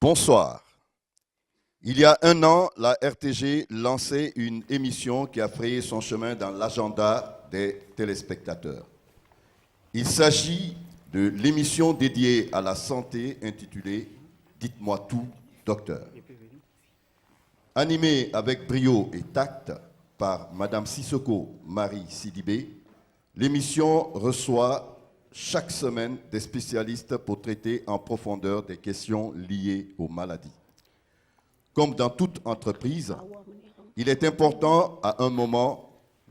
Bonsoir. Il y a un an, la RTG lançait une émission qui a frayé son chemin dans l'agenda des téléspectateurs. Il s'agit de l'émission dédiée à la santé intitulée « Dites-moi tout, docteur ». Animée avec brio et tact par Madame Sissoko Marie Sidibé, l'émission reçoit chaque semaine des spécialistes pour traiter en profondeur des questions liées aux maladies. Comme dans toute entreprise, il est important à un moment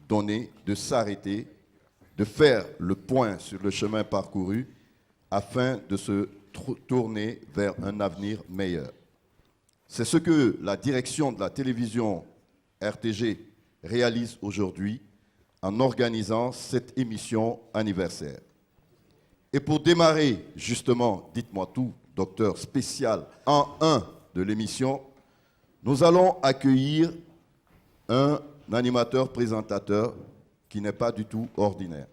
donné de s'arrêter, de faire le point sur le chemin parcouru afin de se tourner vers un avenir meilleur. C'est ce que la direction de la télévision RTG réalise aujourd'hui en organisant cette émission anniversaire. Et pour démarrer justement, dites-moi tout, docteur spécial, en 1 de l'émission, nous allons accueillir un animateur-présentateur qui n'est pas du tout ordinaire.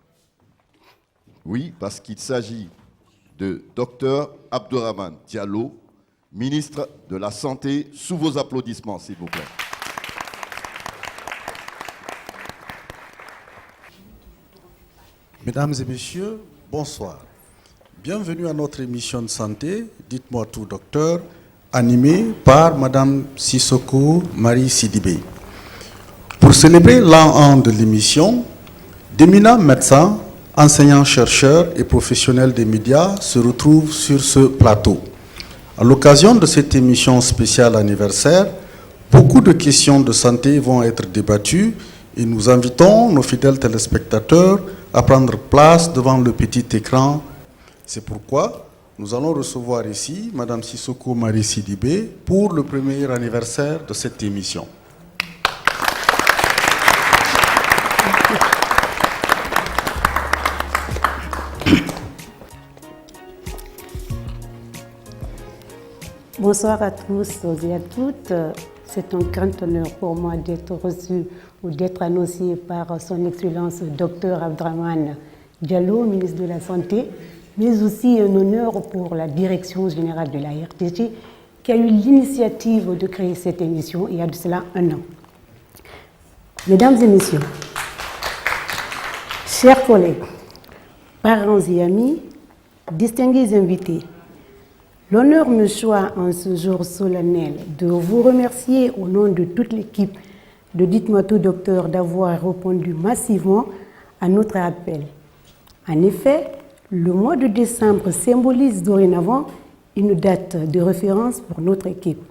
Oui, parce qu'il s'agit de docteur Abdourahmane Diallo, ministre de la Santé. Sous vos applaudissements, s'il vous plaît. Mesdames et messieurs, bonsoir. Bienvenue à notre émission de santé, Dites-moi tout, docteur, animée par Madame Sissoko Marie Sidibé. Pour célébrer l'an 1 de l'émission, d'éminents médecins, enseignants-chercheurs et professionnels des médias se retrouvent sur ce plateau. À l'occasion de cette émission spéciale anniversaire, beaucoup de questions de santé vont être débattues et nous invitons nos fidèles téléspectateurs à prendre place devant le petit écran. C'est pourquoi nous allons recevoir ici Madame Sissoko Marie Sidibé pour le premier anniversaire de cette émission. Bonsoir à tous et à toutes. C'est un grand honneur pour moi d'être reçu ou d'être annoncé par son Excellence Dr Abdourahmane Diallo, ministre de la Santé, mais aussi un honneur pour la Direction générale de la RTG qui a eu l'initiative de créer cette émission il y a de cela un an. Mesdames et messieurs, chers collègues, parents et amis, distingués invités, l'honneur me choisit en ce jour solennel de vous remercier au nom de toute l'équipe de Dites-moi tout, docteur, d'avoir répondu massivement à notre appel. En effet, le mois de décembre symbolise dorénavant une date de référence pour notre équipe.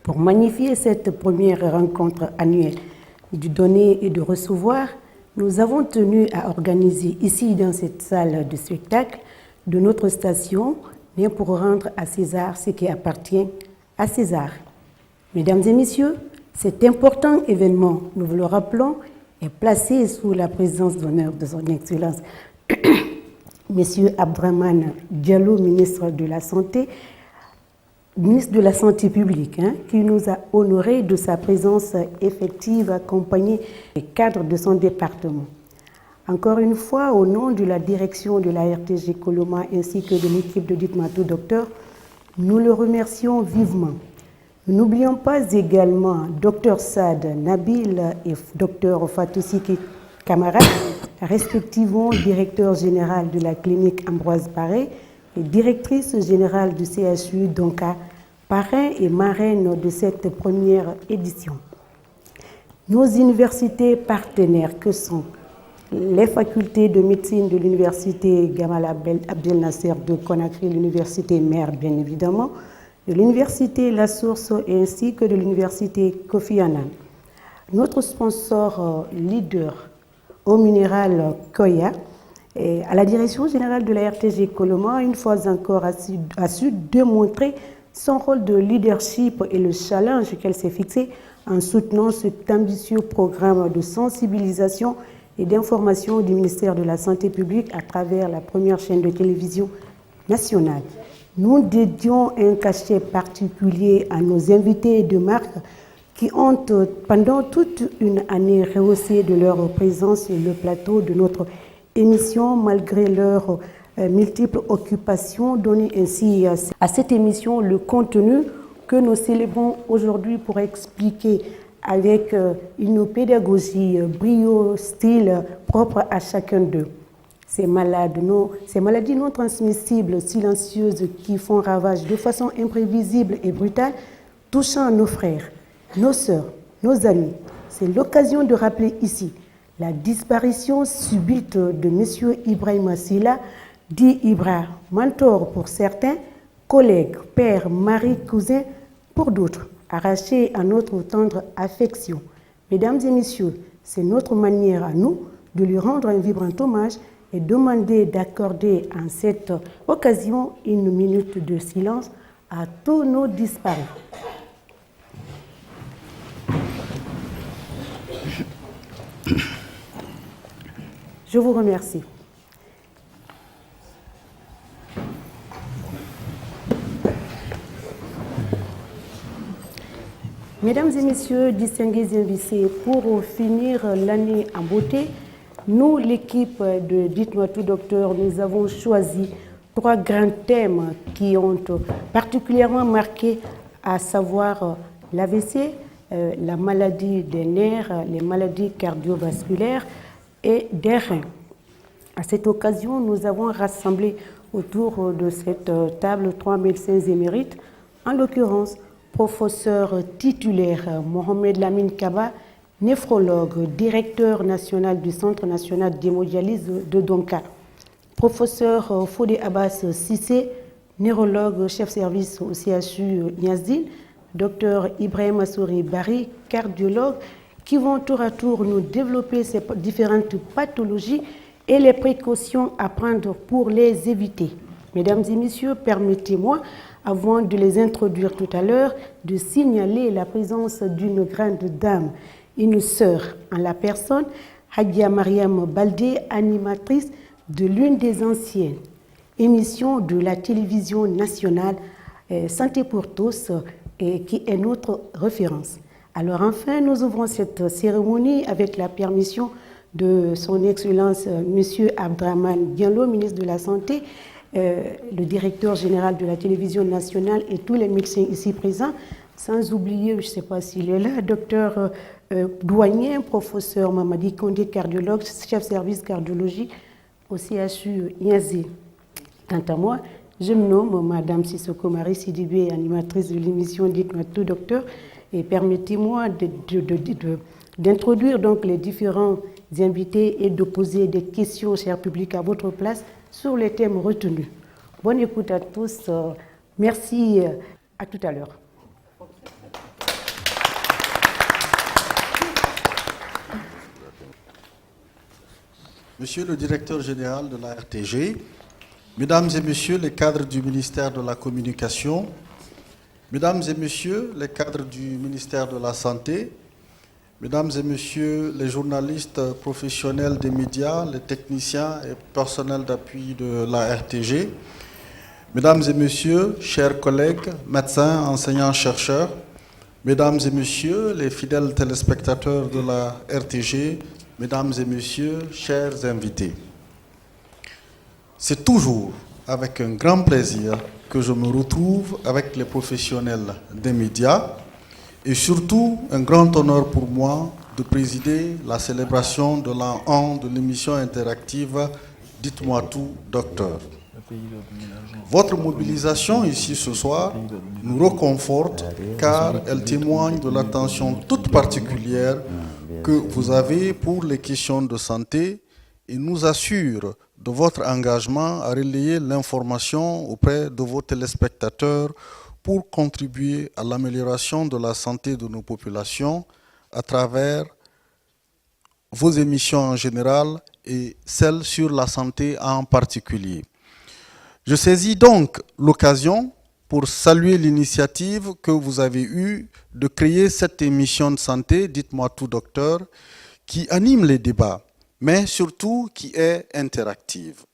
Pour magnifier cette première rencontre annuelle du donner et de recevoir, nous avons tenu à organiser ici dans cette salle de spectacle de notre station, mais pour rendre à César ce qui appartient à César. Mesdames et messieurs, cet important événement, nous vous le rappelons, est placé sous la présence d'honneur de son Excellence Monsieur Abdourahmane Diallo, ministre de la Santé, ministre de la Santé publique, qui nous a honorés de sa présence effective accompagnée des cadres de son département. Encore une fois, au nom de la direction de la RTG Coloma ainsi que de l'équipe de Dites-moi tout, docteur, nous le remercions vivement. Nous n'oublions pas également Dr Saad Nabil et Dr Fatousiki Camara, respectivement directeur général de la clinique Ambroise Paré et directrice générale du CHU Donka, parrain et marraine de cette première édition. Nos universités partenaires que sont les facultés de médecine de l'université Gamal Abdel Nasser de Conakry, l'université mère bien évidemment, de l'université La Source ainsi que de l'université Kofi Annan. Notre sponsor leader au minéral Koya, et à la direction générale de la RTG Coloma, une fois encore a su démontrer son rôle de leadership et le challenge qu'elle s'est fixé en soutenant cet ambitieux programme de sensibilisation et d'information du ministère de la Santé publique à travers la première chaîne de télévision nationale. Nous dédions un cachet particulier à nos invités de marque qui ont, pendant toute une année, rehaussé de leur présence sur le plateau de notre émission, malgré leurs multiples occupations, donner ainsi à cette émission le contenu que nous célébrons aujourd'hui pour expliquer avec une pédagogie brio style propre à chacun d'eux. Ces maladies non transmissibles, silencieuses, qui font ravage de façon imprévisible et brutale, touchant nos frères, nos sœurs, nos amis. C'est l'occasion de rappeler ici la disparition subite de M. Ibrahima Silla, dit Ibra, mentor pour certains, collègue, père, mari, cousin pour d'autres, arraché à notre tendre affection. Mesdames et messieurs, c'est notre manière à nous de lui rendre un vibrant hommage et demander d'accorder en cette occasion une minute de silence à tous nos disparus. Je vous remercie. Mesdames et messieurs, distingués invités, pour finir l'année en beauté, nous, l'équipe de Dites-moi tout, docteur, nous avons choisi 3 grands thèmes qui ont particulièrement marqué, à savoir l'AVC, la maladie des nerfs, les maladies cardiovasculaires et des reins. À cette occasion, nous avons rassemblé autour de cette table 3 médecins émérites, en l'occurrence, professeur titulaire Mohamed Lamine Kaba, néphrologue, directeur national du Centre national d'hémodialyse de Donka. Professeur Fodé Abbas Sissé, neurologue, chef service au CHU Niazdil. Docteur Ibrahim Assouri Bari, cardiologue, qui vont tour à tour nous développer ces différentes pathologies et les précautions à prendre pour les éviter. Mesdames et messieurs, permettez-moi, avant de les introduire tout à l'heure, de signaler la présence d'une grande dame, une sœur en la personne, Hadia Mariam Baldé, animatrice de l'une des anciennes émissions de la télévision nationale Santé pour tous, qui est notre référence. Alors enfin, nous ouvrons cette cérémonie avec la permission de son Excellence M. Abdraman Diallo, ministre de la Santé, le directeur général de la télévision nationale et tous les médecins ici présents, sans oublier, je ne sais pas s'il est là, docteur douanier, professeur Mamadi Kondé, cardiologue, chef service cardiologie au CHU Niazi. Quant à moi, je me nomme Madame Sissoko Marie Sidibé, animatrice de l'émission Dites-moi tout, docteur, et permettez-moi d'introduire donc les différents invités et de poser des questions, cher public, à votre place sur les thèmes retenus. Bonne écoute à tous. Merci. À tout à l'heure. Monsieur le directeur général de la RTG, Mesdames et Messieurs les cadres du ministère de la Communication, Mesdames et Messieurs les cadres du ministère de la Santé, Mesdames et Messieurs les journalistes professionnels des médias, les techniciens et personnels d'appui de la RTG, Mesdames et Messieurs, chers collègues, médecins, enseignants, chercheurs, Mesdames et Messieurs les fidèles téléspectateurs de la RTG, Mesdames et Messieurs, chers invités. C'est toujours avec un grand plaisir que je me retrouve avec les professionnels des médias et surtout un grand honneur pour moi de présider la célébration de l'an 1 de l'émission interactive Dites-moi tout, docteur. Votre mobilisation ici ce soir nous reconforte car elle témoigne de l'attention toute particulière que vous avez pour les questions de santé et nous assure de votre engagement à relayer l'information auprès de vos téléspectateurs pour contribuer à l'amélioration de la santé de nos populations à travers vos émissions en général et celles sur la santé en particulier. Je saisis donc l'occasion pour saluer l'initiative que vous avez eue de créer cette émission de santé, Dites-moi tout, docteur, qui anime les débats mais surtout qui est interactive.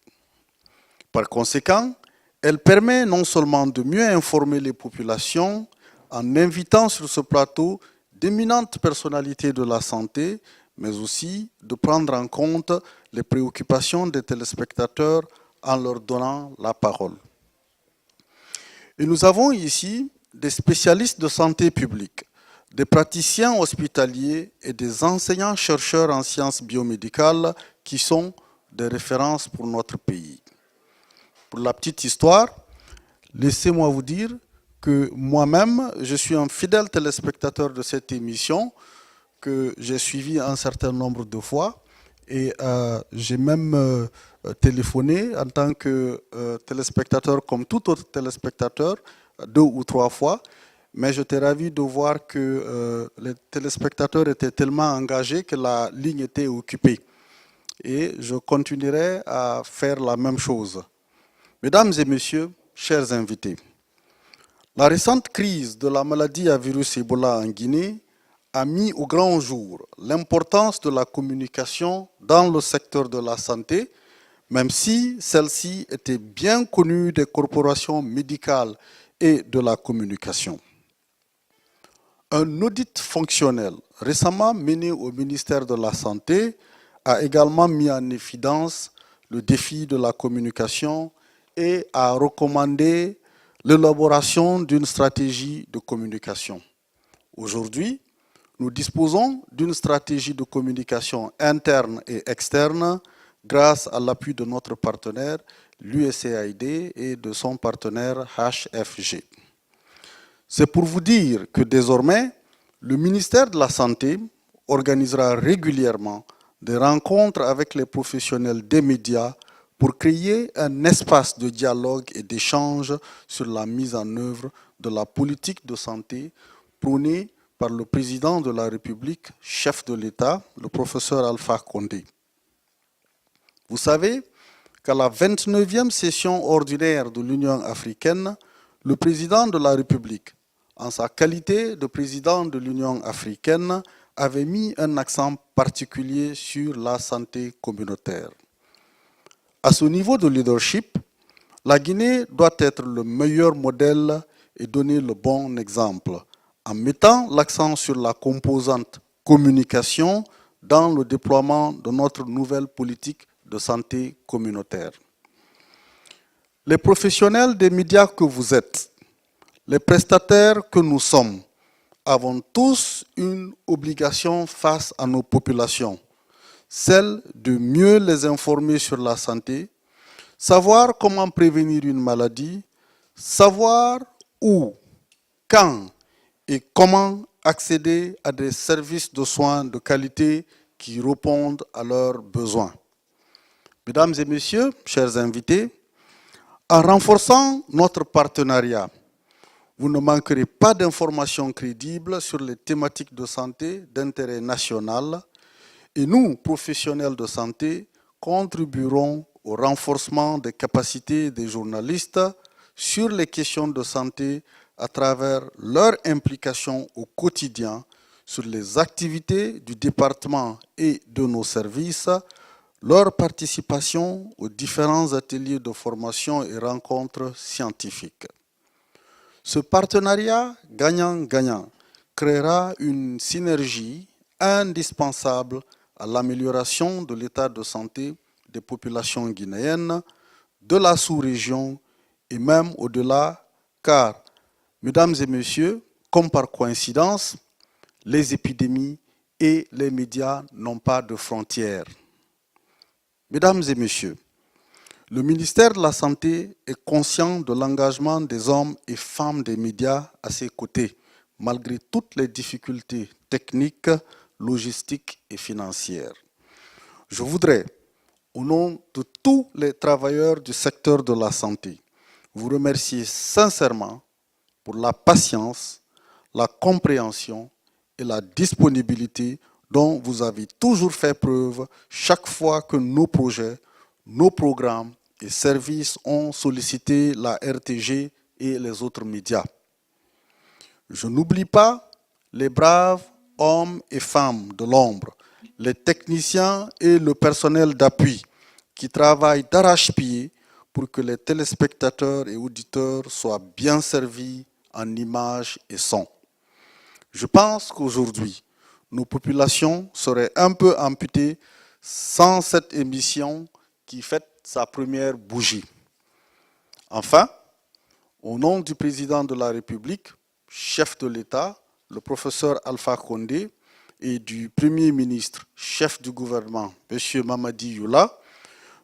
Par conséquent, elle permet non seulement de mieux informer les populations en invitant sur ce plateau d'éminentes personnalités de la santé, mais aussi de prendre en compte les préoccupations des téléspectateurs en leur donnant la parole. Et nous avons ici des spécialistes de santé publique, des praticiens hospitaliers et des enseignants-chercheurs en sciences biomédicales qui sont des références pour notre pays. Pour la petite histoire, laissez-moi vous dire que moi-même, je suis un fidèle téléspectateur de cette émission que j'ai suivi un certain nombre de fois et j'ai même téléphoné en tant que téléspectateur comme tout autre téléspectateur 2 ou 3 fois, mais j'étais ravi de voir que les téléspectateurs étaient tellement engagés que la ligne était occupée et je continuerai à faire la même chose. Mesdames et messieurs, chers invités, la récente crise de la maladie à virus Ebola en Guinée a mis au grand jour l'importance de la communication dans le secteur de la santé, même si celle-ci était bien connue des corporations médicales et de la communication. Un audit fonctionnel récemment mené au ministère de la Santé a également mis en évidence le défi de la communication et a recommandé l'élaboration d'une stratégie de communication. Aujourd'hui, nous disposons d'une stratégie de communication interne et externe grâce à l'appui de notre partenaire, l'USAID, et de son partenaire HFG. C'est pour vous dire que désormais, le ministère de la Santé organisera régulièrement des rencontres avec les professionnels des médias pour créer un espace de dialogue et d'échange sur la mise en œuvre de la politique de santé prônée par le président de la République, chef de l'État, le professeur Alpha Condé. Vous savez qu'à la 29e session ordinaire de l'Union africaine, le président de la République, en sa qualité de président de l'Union africaine, avait mis un accent particulier sur la santé communautaire. À ce niveau de leadership, la Guinée doit être le meilleur modèle et donner le bon exemple, en mettant l'accent sur la composante communication dans le déploiement de notre nouvelle politique de santé communautaire. Les professionnels des médias que vous êtes, les prestataires que nous sommes, avons tous une obligation face à nos populations, celle de mieux les informer sur la santé, savoir comment prévenir une maladie, savoir où, quand et comment accéder à des services de soins de qualité qui répondent à leurs besoins. Mesdames et messieurs, chers invités, en renforçant notre partenariat, vous ne manquerez pas d'informations crédibles sur les thématiques de santé d'intérêt national et nous, professionnels de santé, contribuerons au renforcement des capacités des journalistes sur les questions de santé à travers leur implication au quotidien sur les activités du département et de nos services, leur participation aux différents ateliers de formation et rencontres scientifiques. Ce partenariat gagnant-gagnant créera une synergie indispensable à l'amélioration de l'état de santé des populations guinéennes, de la sous-région et même au-delà, car, mesdames et messieurs, comme par coïncidence, les épidémies et les médias n'ont pas de frontières. Mesdames et messieurs, le ministère de la Santé est conscient de l'engagement des hommes et femmes des médias à ses côtés, malgré toutes les difficultés techniques, logistiques et financières. Je voudrais, au nom de tous les travailleurs du secteur de la santé, vous remercier sincèrement pour la patience, la compréhension et la disponibilité dont vous avez toujours fait preuve chaque fois que nos projets, nos programmes et services ont sollicité la RTG et les autres médias. Je n'oublie pas les braves hommes et femmes de l'ombre, les techniciens et le personnel d'appui qui travaillent d'arrache-pied pour que les téléspectateurs et auditeurs soient bien servis en images et son. Je pense qu'aujourd'hui, nos populations seraient un peu amputées sans cette émission qui fête sa première bougie. Enfin, au nom du président de la République, chef de l'État, le professeur Alpha Condé, et du Premier ministre, chef du gouvernement, M. Mamadi Youla,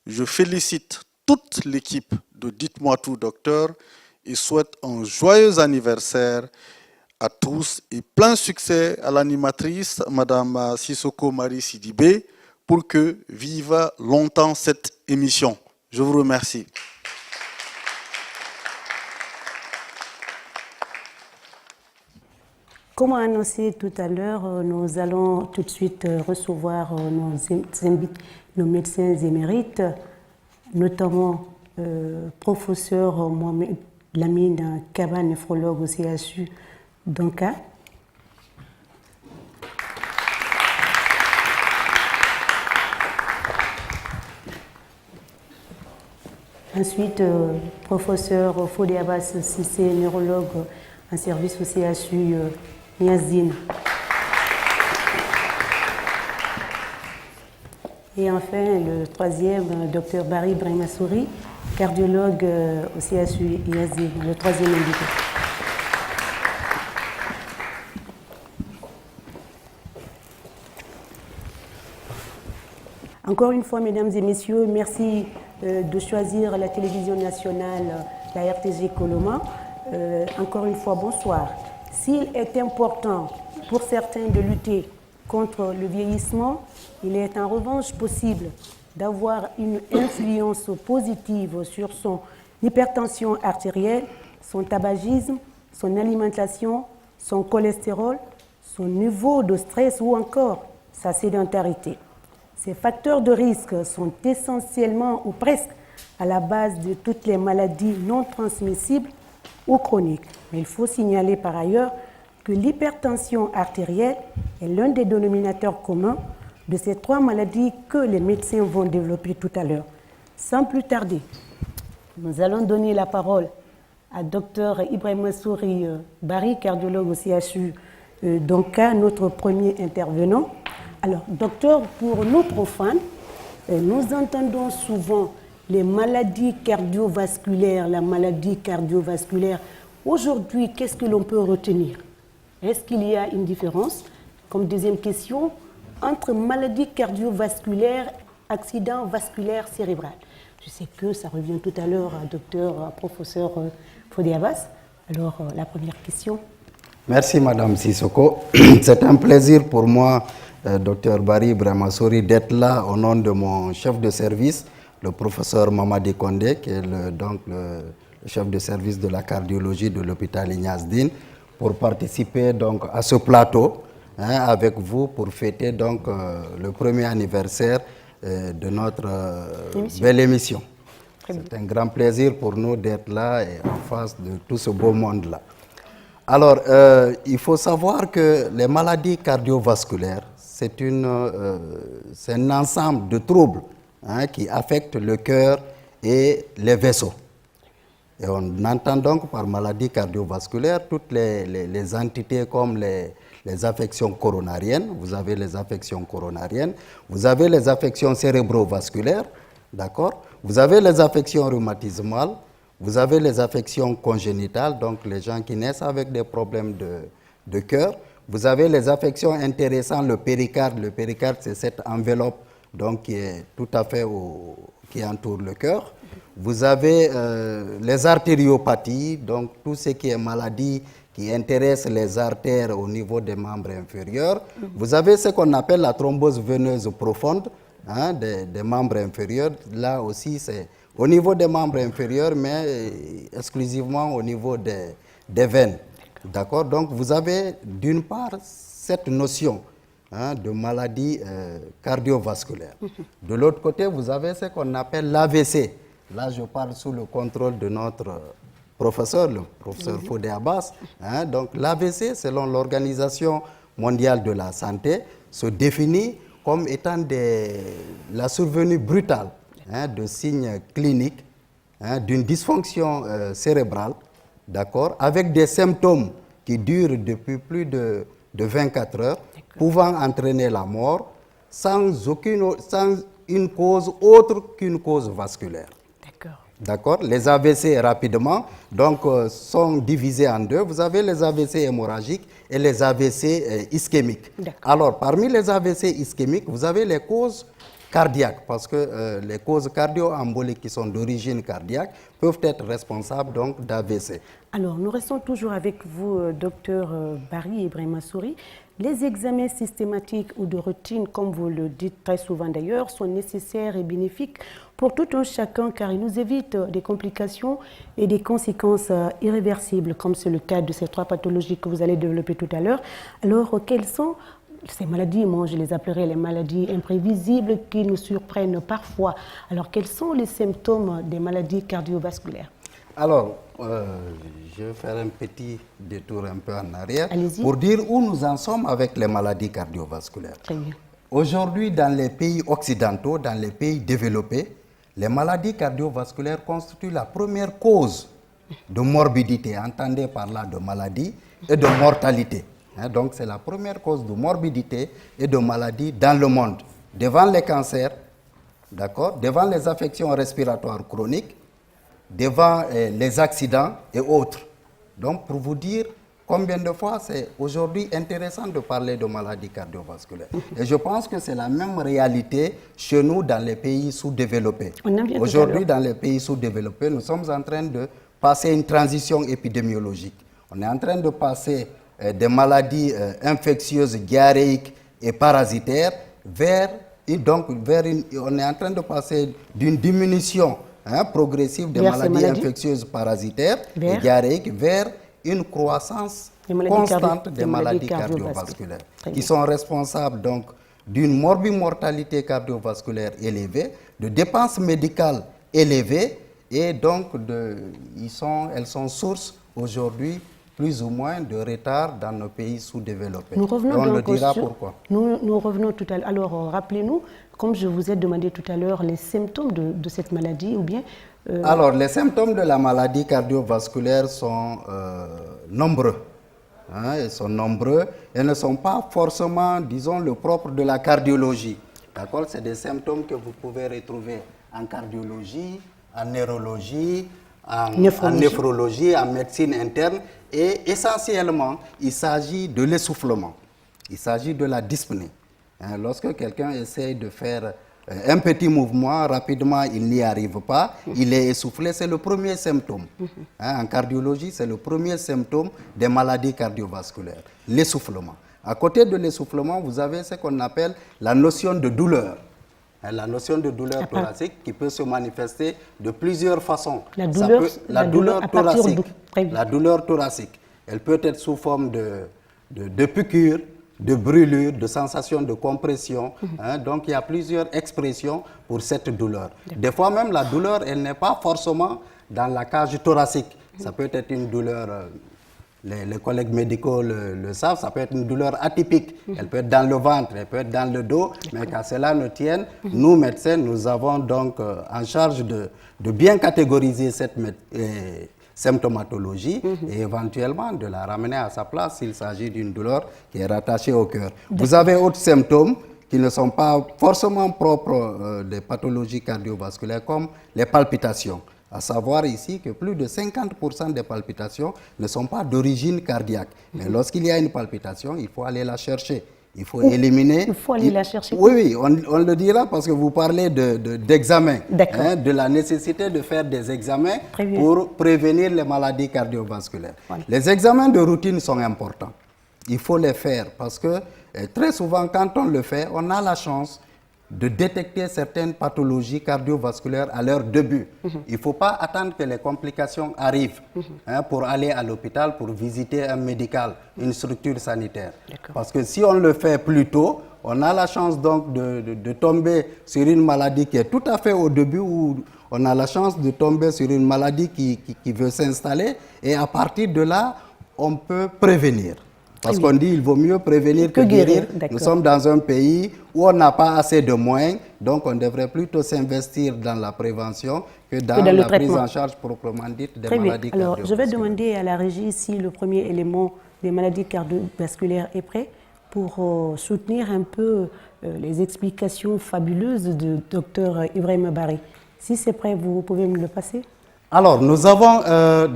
je félicite toute l'équipe de Dites-moi tout, docteur, et souhaite un joyeux anniversaire à tous et plein succès à l'animatrice, Madame Sissoko Marie Sidibé, pour que vive longtemps cette émission. Je vous remercie. Comme annoncé tout à l'heure, nous allons tout de suite recevoir nos médecins émérites, notamment professeur Mohamed Lamine Kaba, néphrologue au CHU Donka. Ensuite, professeur Fodé Abbas Sissé, neurologue en service au CHU Niazdine. Et enfin, le troisième, docteur Barry Bremassouri, cardiologue au CHU Niazdine, le troisième invité. Encore une fois, mesdames et messieurs, merci de choisir la télévision nationale, la RTG Coloma. Encore une fois, bonsoir. S'il est important pour certains de lutter contre le vieillissement, il est en revanche possible d'avoir une influence positive sur son hypertension artérielle, son tabagisme, son alimentation, son cholestérol, son niveau de stress ou encore sa sédentarité. Ces facteurs de risque sont essentiellement ou presque à la base de toutes les maladies non transmissibles ou chroniques. Mais il faut signaler par ailleurs que l'hypertension artérielle est l'un des dénominateurs communs de ces trois maladies que les médecins vont développer tout à l'heure. Sans plus tarder, nous allons donner la parole à Dr Ibrahima Souri Barry, cardiologue au CHU Donka, notre premier intervenant. Alors, docteur, pour nous profanes, nous entendons souvent les maladies cardiovasculaires, la maladie cardiovasculaire. Aujourd'hui, qu'est-ce que l'on peut retenir? Est-ce qu'il y a une différence, comme deuxième question, entre maladie cardiovasculaire et accident vasculaire cérébral? Je sais que ça revient tout à l'heure à docteur, professeur Fodé Abbas. Alors, la première question. Merci, Madame Sissoko. C'est un plaisir pour moi, docteur Barry Bremassouri, d'être là au nom de mon chef de service, le professeur Mamadi Condé, qui est le chef de service de la cardiologie de l'hôpital Niazdine, pour participer donc à ce plateau avec vous pour fêter donc le premier anniversaire de notre belle émission. C'est un grand plaisir pour nous d'être là et en face de tout ce beau monde-là. Alors, il faut savoir que les maladies cardiovasculaires, c'est un ensemble de troubles qui affectent le cœur et les vaisseaux. Et on entend donc par maladie cardiovasculaire toutes les entités comme les affections coronariennes. Vous avez les affections coronariennes, vous avez les affections cérébrovasculaires, d'accord? Vous avez les affections rhumatismales, vous avez les affections congénitales, donc les gens qui naissent avec des problèmes de cœur. Vous avez les affections intéressant le péricarde. Le péricarde, c'est cette enveloppe donc, qui est tout à fait qui entoure le cœur. Vous avez les artériopathies, donc tout ce qui est maladie qui intéresse les artères au niveau des membres inférieurs. Vous avez ce qu'on appelle la thrombose veineuse profonde des membres inférieurs. Là aussi, c'est au niveau des membres inférieurs, mais exclusivement au niveau des veines. D'accord? Donc, vous avez d'une part cette notion de maladie cardiovasculaire. De l'autre côté, vous avez ce qu'on appelle l'AVC. Là, je parle sous le contrôle de notre professeur, le professeur Fodé Abbas. Donc, l'AVC, selon l'Organisation mondiale de la santé, se définit comme étant la survenue brutale de signes cliniques d'une dysfonction cérébrale, d'accord, avec des symptômes qui durent depuis plus de 24 heures, pouvant entraîner la mort sans une cause autre qu'une cause vasculaire. D'accord. Les AVC, rapidement, donc, sont divisés en deux. Vous avez les AVC hémorragiques et les AVC ischémiques. Alors, parmi les AVC ischémiques, vous avez les causes cardiaques, parce que les causes cardio-emboliques qui sont d'origine cardiaque peuvent être responsables donc d'AVC. Alors, nous restons toujours avec vous, docteur Barry Ibrahima Souri. Les examens systématiques ou de routine, comme vous le dites très souvent d'ailleurs, sont nécessaires et bénéfiques pour tout un chacun car ils nous évitent des complications et des conséquences irréversibles, comme c'est le cas de ces 3 pathologies que vous allez développer tout à l'heure. Alors, quelles sont ces maladies, moi je les appellerais les maladies imprévisibles qui nous surprennent parfois. Alors, quels sont les symptômes des maladies cardiovasculaires? Alors, je vais faire un petit détour un peu en arrière pour dire où nous en sommes avec les maladies cardiovasculaires. Très bien. Aujourd'hui, dans les pays occidentaux, dans les pays développés, les maladies cardiovasculaires constituent la première cause de morbidité. Entendez par là de maladie et de mortalité. Donc, c'est la première cause de morbidité et de maladie dans le monde. Devant les cancers, d'accord, devant les affections respiratoires chroniques, devant les accidents et autres. Donc, pour vous dire combien de fois c'est aujourd'hui intéressant de parler de maladies cardiovasculaires. Et je pense que c'est la même réalité chez nous dans les pays sous-développés. Aujourd'hui, dans les pays sous-développés, nous sommes en train de passer une transition épidémiologique. On est en train de passer des maladies infectieuses, diarrhéiques et parasitaires on est en train de passer d'une diminution progressive des maladies infectieuses parasitaires et diarrhéiques vers une croissance constante des maladies cardiovasculaires qui sont responsables donc d'une morbimortalité cardiovasculaire élevée, de dépenses médicales élevées et donc elles sont source aujourd'hui plus ou moins de retard dans nos pays sous-développés. Nous revenons on le dira pourquoi. Nous revenons tout à l'heure. Alors, rappelez-nous, comme je vous ai demandé tout à l'heure, les symptômes de cette maladie ou bien... Alors, les symptômes de la maladie cardiovasculaire sont nombreux. Ils sont nombreux et ne sont pas forcément, disons, le propre de la cardiologie. D'accord? C'est des symptômes que vous pouvez retrouver en cardiologie, en neurologie, en néphrologie, en médecine interne. Et essentiellement, il s'agit de l'essoufflement. Il s'agit de la dyspnée. Lorsque quelqu'un essaie de faire un petit mouvement, rapidement, il n'y arrive pas, il est essoufflé, c'est le premier symptôme. En cardiologie, c'est le premier symptôme des maladies cardiovasculaires, l'essoufflement. À côté de l'essoufflement, vous avez ce qu'on appelle la notion de douleur. La notion de douleur thoracique qui peut se manifester de plusieurs façons. La douleur thoracique, elle peut être sous forme de piqûres, de brûlures, de sensations de compression. Donc, il y a plusieurs expressions pour cette douleur. Des fois même, la douleur, elle n'est pas forcément dans la cage thoracique. Ça peut être une douleur, les collègues médicaux le savent, ça peut être une douleur atypique. Elle peut être dans le ventre, elle peut être dans le dos, mais qu'à cela ne tienne, nous, médecins, nous avons donc en charge de bien catégoriser cette symptomatologie et éventuellement de la ramener à sa place s'il s'agit d'une douleur qui est rattachée au cœur. Vous avez d'autres symptômes qui ne sont pas forcément propres des pathologies cardiovasculaires comme les palpitations. À savoir ici que plus de 50% des palpitations ne sont pas d'origine cardiaque. Mais lorsqu'il y a une palpitation, il faut aller la chercher. Il faut éliminer. Il faut aller la chercher. Oui, on le dira parce que vous parlez d'examen, de la nécessité de faire des examens pour prévenir les maladies cardiovasculaires. Voilà. Les examens de routine sont importants. Il faut les faire parce que très souvent, quand on le fait, on a la chance de détecter certaines pathologies cardiovasculaires à leur début. Il ne faut pas attendre que les complications arrivent pour aller à l'hôpital, pour visiter un médical, une structure sanitaire. Parce que si on le fait plus tôt, on a la chance donc de tomber sur une maladie qui est tout à fait au début, où on a la chance de tomber sur une maladie qui veut s'installer, et à partir de là, on peut prévenir. Parce qu'on dit qu'il vaut mieux prévenir que guérir. Nous sommes dans un pays où on n'a pas assez de moyens, donc on devrait plutôt s'investir dans la prévention que dans la prise en charge proprement dite des maladies cardiovasculaires. Alors, je vais demander à la régie si le premier élément des maladies cardiovasculaires est prêt pour soutenir un peu les explications fabuleuses du docteur Ibrahima Barry. Si c'est prêt, vous pouvez me le passer? Alors, nous avons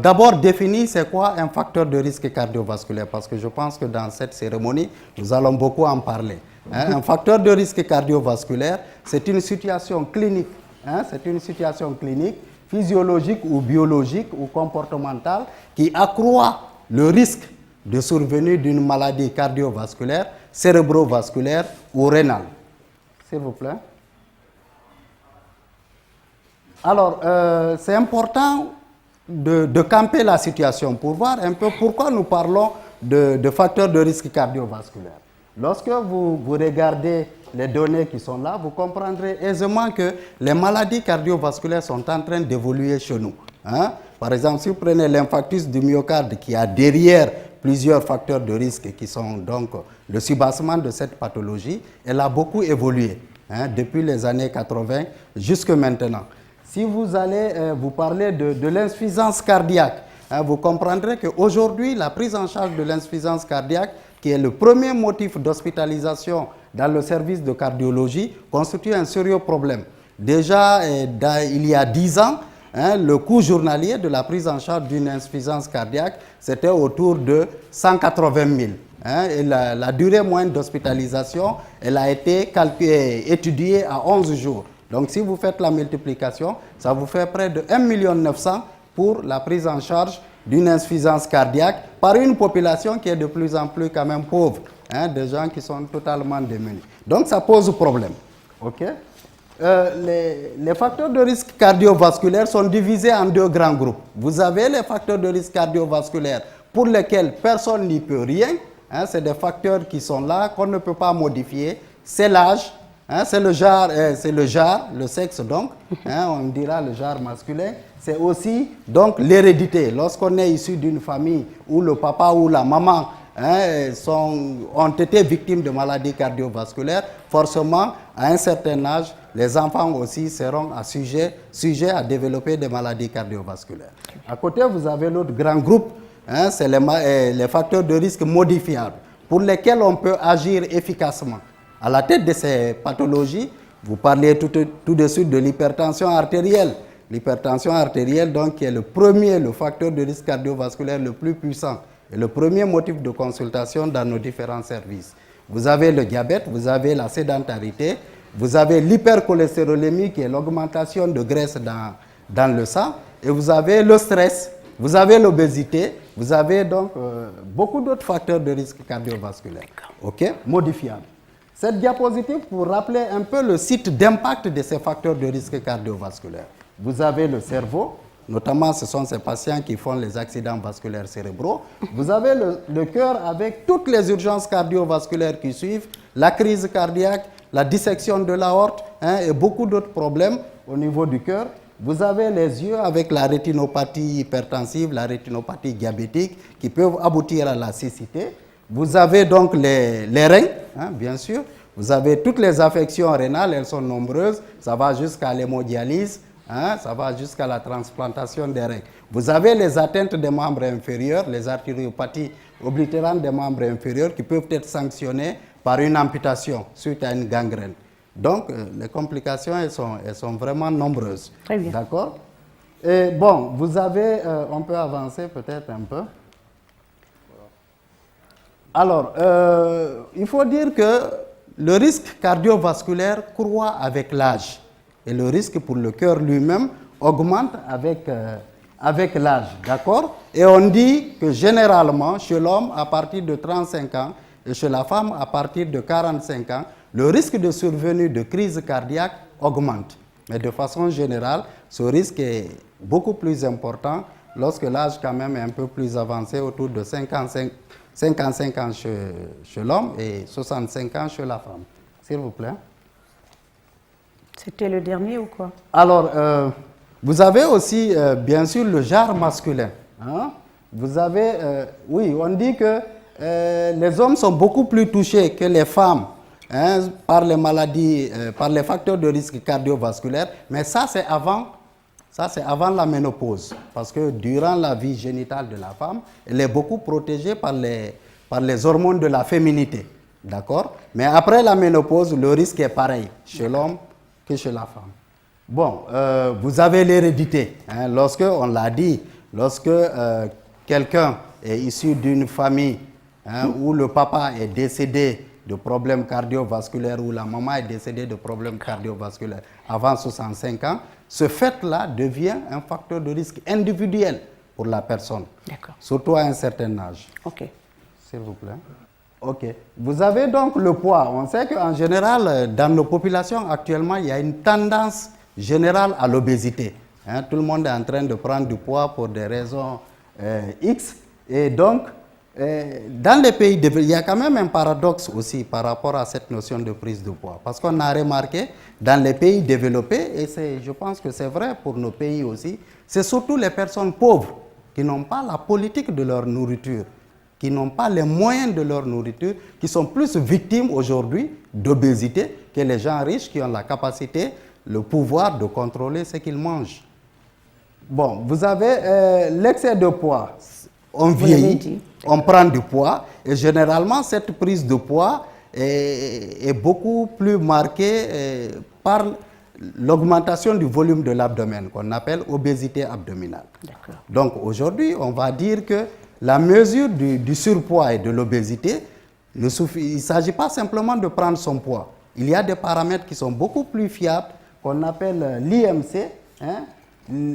d'abord défini c'est quoi un facteur de risque cardiovasculaire, parce que je pense que dans cette cérémonie, nous allons beaucoup en parler. Un facteur de risque cardiovasculaire, c'est une situation clinique, c'est une situation clinique, physiologique ou biologique ou comportementale qui accroît le risque de survenue d'une maladie cardiovasculaire, cérébrovasculaire ou rénale. S'il vous plaît. Alors, c'est important de camper la situation pour voir un peu pourquoi nous parlons de facteurs de risque cardiovasculaire. Lorsque vous regardez les données qui sont là, vous comprendrez aisément que les maladies cardiovasculaires sont en train d'évoluer chez nous. Par exemple, si vous prenez l'infarctus du myocarde qui a derrière plusieurs facteurs de risque qui sont donc le soubassement de cette pathologie, elle a beaucoup évolué depuis les années 80 jusque maintenant. Si vous allez vous parler de l'insuffisance cardiaque, vous comprendrez qu'aujourd'hui, la prise en charge de l'insuffisance cardiaque, qui est le premier motif d'hospitalisation dans le service de cardiologie, constitue un sérieux problème. Déjà, il y a 10 ans, le coût journalier de la prise en charge d'une insuffisance cardiaque, c'était autour de 180 000. Et la durée moyenne d'hospitalisation, elle a été étudiée à 11 jours. Donc, si vous faites la multiplication, ça vous fait près de 1 900 000 pour la prise en charge d'une insuffisance cardiaque par une population qui est de plus en plus quand même pauvre, des gens qui sont totalement démunis. Donc, ça pose problème. Okay? Les facteurs de risque cardiovasculaire sont divisés en deux grands groupes. Vous avez les facteurs de risque cardiovasculaire pour lesquels personne n'y peut rien. C'est des facteurs qui sont là, qu'on ne peut pas modifier. C'est l'âge. C'est le genre, le sexe donc, on dira le genre masculin. C'est aussi donc l'hérédité. Lorsqu'on est issu d'une famille où le papa ou la maman ont été victimes de maladies cardiovasculaires, forcément, à un certain âge, les enfants aussi seront sujets à développer des maladies cardiovasculaires. À côté, vous avez l'autre grand groupe, c'est les facteurs de risque modifiables, pour lesquels on peut agir efficacement. À la tête de ces pathologies, vous parlez tout de suite de l'hypertension artérielle. L'hypertension artérielle, donc, qui est le facteur de risque cardiovasculaire le plus puissant et le premier motif de consultation dans nos différents services. Vous avez le diabète, vous avez la sédentarité, vous avez l'hypercholestérolémie, qui est l'augmentation de graisse dans le sang, et vous avez le stress, vous avez l'obésité, vous avez donc beaucoup d'autres facteurs de risque cardiovasculaire, modifiables. Cette diapositive pour rappeler un peu le site d'impact de ces facteurs de risque cardiovasculaire. Vous avez le cerveau, notamment ce sont ces patients qui font les accidents vasculaires cérébraux. Vous avez le cœur avec toutes les urgences cardiovasculaires qui suivent, la crise cardiaque, la dissection de l'aorte et beaucoup d'autres problèmes au niveau du cœur. Vous avez les yeux avec la rétinopathie hypertensive, la rétinopathie diabétique qui peuvent aboutir à la cécité. Vous avez donc les reins, bien sûr. Vous avez toutes les affections rénales, elles sont nombreuses. Ça va jusqu'à l'hémodialyse, ça va jusqu'à la transplantation des reins. Vous avez les atteintes des membres inférieurs, les artériopathies oblitérantes des membres inférieurs qui peuvent être sanctionnées par une amputation suite à une gangrène. Donc, les complications, elles sont vraiment nombreuses. Très bien. D'accord? Et bon, vous avez, on peut avancer peut-être un peu. Alors, il faut dire que le risque cardiovasculaire croît avec l'âge et le risque pour le cœur lui-même augmente avec l'âge, d'accord? Et on dit que généralement, chez l'homme, à partir de 35 ans et chez la femme, à partir de 45 ans, le risque de survenue de crise cardiaque augmente. Mais de façon générale, ce risque est beaucoup plus important lorsque l'âge quand même est un peu plus avancé, autour de 55 ans chez l'homme et 65 ans chez la femme. S'il vous plaît. C'était le dernier ou quoi? Alors, vous avez aussi, bien sûr, le genre masculin. Vous avez, oui, on dit que les hommes sont beaucoup plus touchés que les femmes par les maladies, par les facteurs de risque cardiovasculaire, mais ça c'est avant la ménopause, parce que durant la vie génitale de la femme, elle est beaucoup protégée par les hormones de la féminité, d'accord? Mais après la ménopause, le risque est pareil chez l'homme que chez la femme. Bon, vous avez l'hérédité, lorsque, on l'a dit, lorsque quelqu'un est issu d'une famille où le papa est décédé de problèmes cardiovasculaires, où la maman est décédée de problèmes cardiovasculaires avant 65 ans, ce fait-là devient un facteur de risque individuel pour la personne, surtout à un certain âge. Ok. S'il vous plaît. Ok. Vous avez donc le poids. On sait qu'en général, dans nos populations actuellement, il y a une tendance générale à l'obésité. Tout le monde est en train de prendre du poids pour des raisons X. Et donc, dans les pays développés, il y a quand même un paradoxe aussi par rapport à cette notion de prise de poids. Parce qu'on a remarqué, dans les pays développés, et je pense que c'est vrai pour nos pays aussi, c'est surtout les personnes pauvres qui n'ont pas la politique de leur nourriture, qui n'ont pas les moyens de leur nourriture, qui sont plus victimes aujourd'hui d'obésité que les gens riches qui ont la capacité, le pouvoir de contrôler ce qu'ils mangent. Bon, vous avez l'excès de poids. On vieillit, on prend du poids, et généralement cette prise de poids est beaucoup plus marquée par l'augmentation du volume de l'abdomen, qu'on appelle obésité abdominale. Donc aujourd'hui, on va dire que la mesure du surpoids et de l'obésité, il ne s'agit pas simplement de prendre son poids. Il y a des paramètres qui sont beaucoup plus fiables, qu'on appelle l'IMC,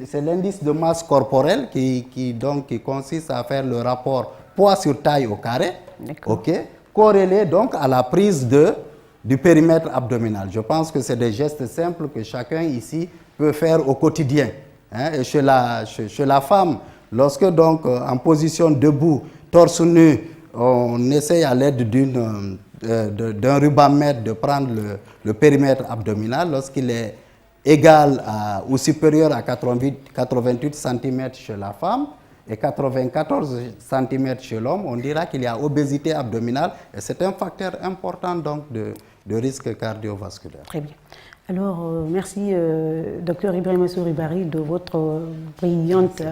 c'est l'indice de masse corporelle qui consiste à faire le rapport poids sur taille au carré, corrélé donc à la prise du périmètre abdominal. Je pense que c'est des gestes simples que chacun ici peut faire au quotidien. Et chez la femme, lorsque donc en position debout, torse nu, on essaye à l'aide d'un ruban-mètre de prendre le périmètre abdominal, lorsqu'il est égal ou supérieur à 88 cm chez la femme et 94 cm chez l'homme, on dira qu'il y a obésité abdominale et c'est un facteur important donc de risque cardiovasculaire. Très bien. Alors, merci Dr Ibrahima Sory Bari de votre brillante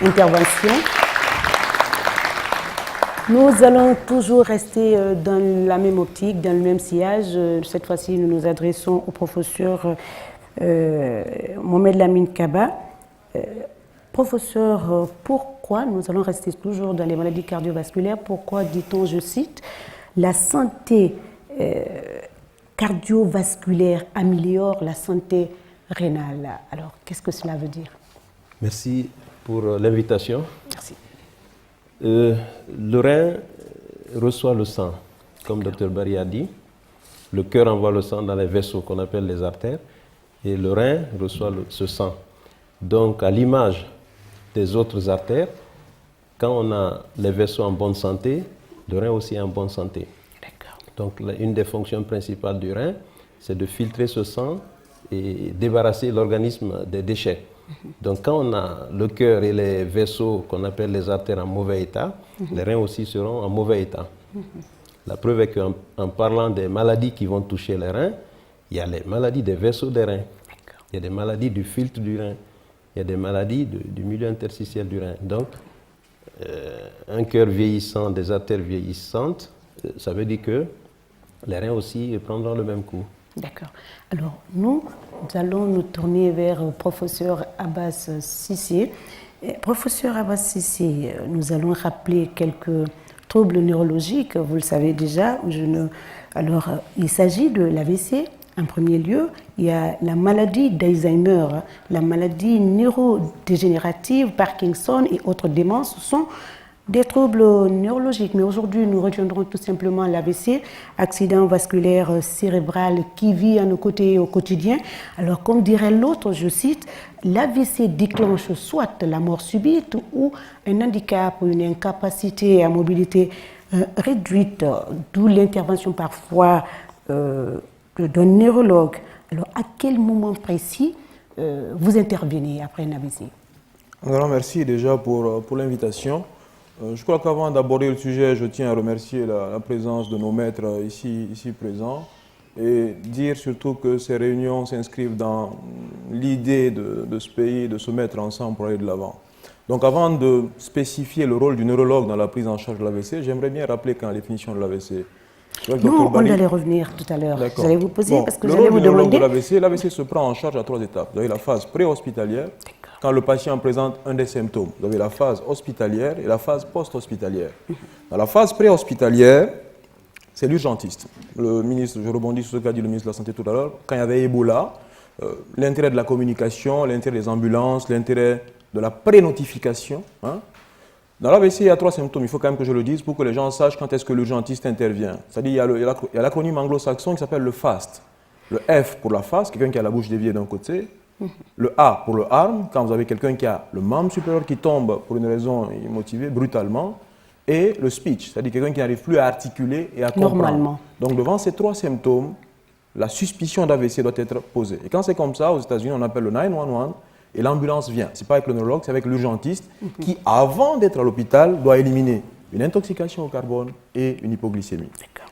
intervention. Nous allons toujours rester dans la même optique, dans le même sillage. Cette fois-ci, nous nous adressons au professeur Mohamed Lamine Kaba. Professeur, pourquoi nous allons rester toujours dans les maladies cardiovasculaires? Pourquoi dit-on, je cite, la santé cardiovasculaire améliore la santé rénale? Alors, qu'est-ce que cela veut dire? Merci pour l'invitation. Merci. Le rein reçoit le sang, comme Dr Bari a dit. Le cœur envoie le sang dans les vaisseaux qu'on appelle les artères. Et le rein reçoit ce sang. Donc, à l'image des autres artères, quand on a les vaisseaux en bonne santé, le rein aussi est en bonne santé. Donc, une des fonctions principales du rein, c'est de filtrer ce sang et débarrasser l'organisme des déchets. Donc, quand on a le cœur et les vaisseaux qu'on appelle les artères en mauvais état, les reins aussi seront en mauvais état. La preuve est qu'en parlant des maladies qui vont toucher les reins, il y a les maladies des vaisseaux des reins, il y a des maladies du filtre du rein, il y a des maladies du milieu interstitiel du rein. Donc, un cœur vieillissant, des artères vieillissantes, ça veut dire que les reins aussi prendront le même coup. D'accord. Alors, nous allons nous tourner vers le professeur Abbas Cissé. Professeur Abbas Cissé, nous allons rappeler quelques troubles neurologiques, vous le savez déjà. Alors, il s'agit de l'AVC. En premier lieu, il y a la maladie d'Alzheimer, la maladie neurodégénérative, Parkinson et autres démences. Ce sont des troubles neurologiques. Mais aujourd'hui, nous retiendrons tout simplement l'AVC, accident vasculaire cérébral qui vit à nos côtés au quotidien. Alors, comme dirait l'autre, je cite, l'AVC déclenche soit la mort subite ou un handicap ou une incapacité à mobilité réduite, d'où l'intervention parfois d'un neurologue. Alors, à quel moment précis vous intervenez après un AVC? Un grand merci déjà pour l'invitation. Je crois qu'avant d'aborder le sujet, je tiens à remercier la présence de nos maîtres ici présents et dire surtout que ces réunions s'inscrivent dans l'idée de ce pays, de se mettre ensemble pour aller de l'avant. Donc avant de spécifier le rôle du neurologue dans la prise en charge de l'AVC, j'aimerais bien rappeler qu'en définition de l'AVC... Non, on allait revenir tout à l'heure. J'allais vous poser parce que j'allais vous demander... L'AVC se prend en charge à 3 étapes. Vous avez la phase pré-hospitalière, quand le patient présente un des symptômes. Vous avez la phase hospitalière et la phase post-hospitalière. Dans la phase pré-hospitalière, c'est l'urgentiste. Le ministre, je rebondis sur ce qu'a dit le ministre de la Santé tout à l'heure, quand il y avait Ebola, l'intérêt de la communication, l'intérêt des ambulances, l'intérêt de la pré-notification. Dans l'AVC, il y a 3 symptômes, il faut quand même que je le dise pour que les gens sachent quand est-ce que l'urgentiste intervient. C'est-à-dire il y a l'acronyme anglo-saxon qui s'appelle le FAST. Le F pour la face, quelqu'un qui a la bouche déviée d'un côté. Le A pour le arm, quand vous avez quelqu'un qui a le membre supérieur qui tombe pour une raison immotivée, brutalement. Et le speech, c'est-à-dire quelqu'un qui n'arrive plus à articuler et à comprendre. Normalement. Donc devant ces 3 symptômes, la suspicion d'AVC doit être posée. Et quand c'est comme ça, aux États-Unis, on appelle le 911 et l'ambulance vient. Ce n'est pas avec le neurologue, c'est avec l'urgentiste qui, avant d'être à l'hôpital, doit éliminer une intoxication au carbone et une hypoglycémie.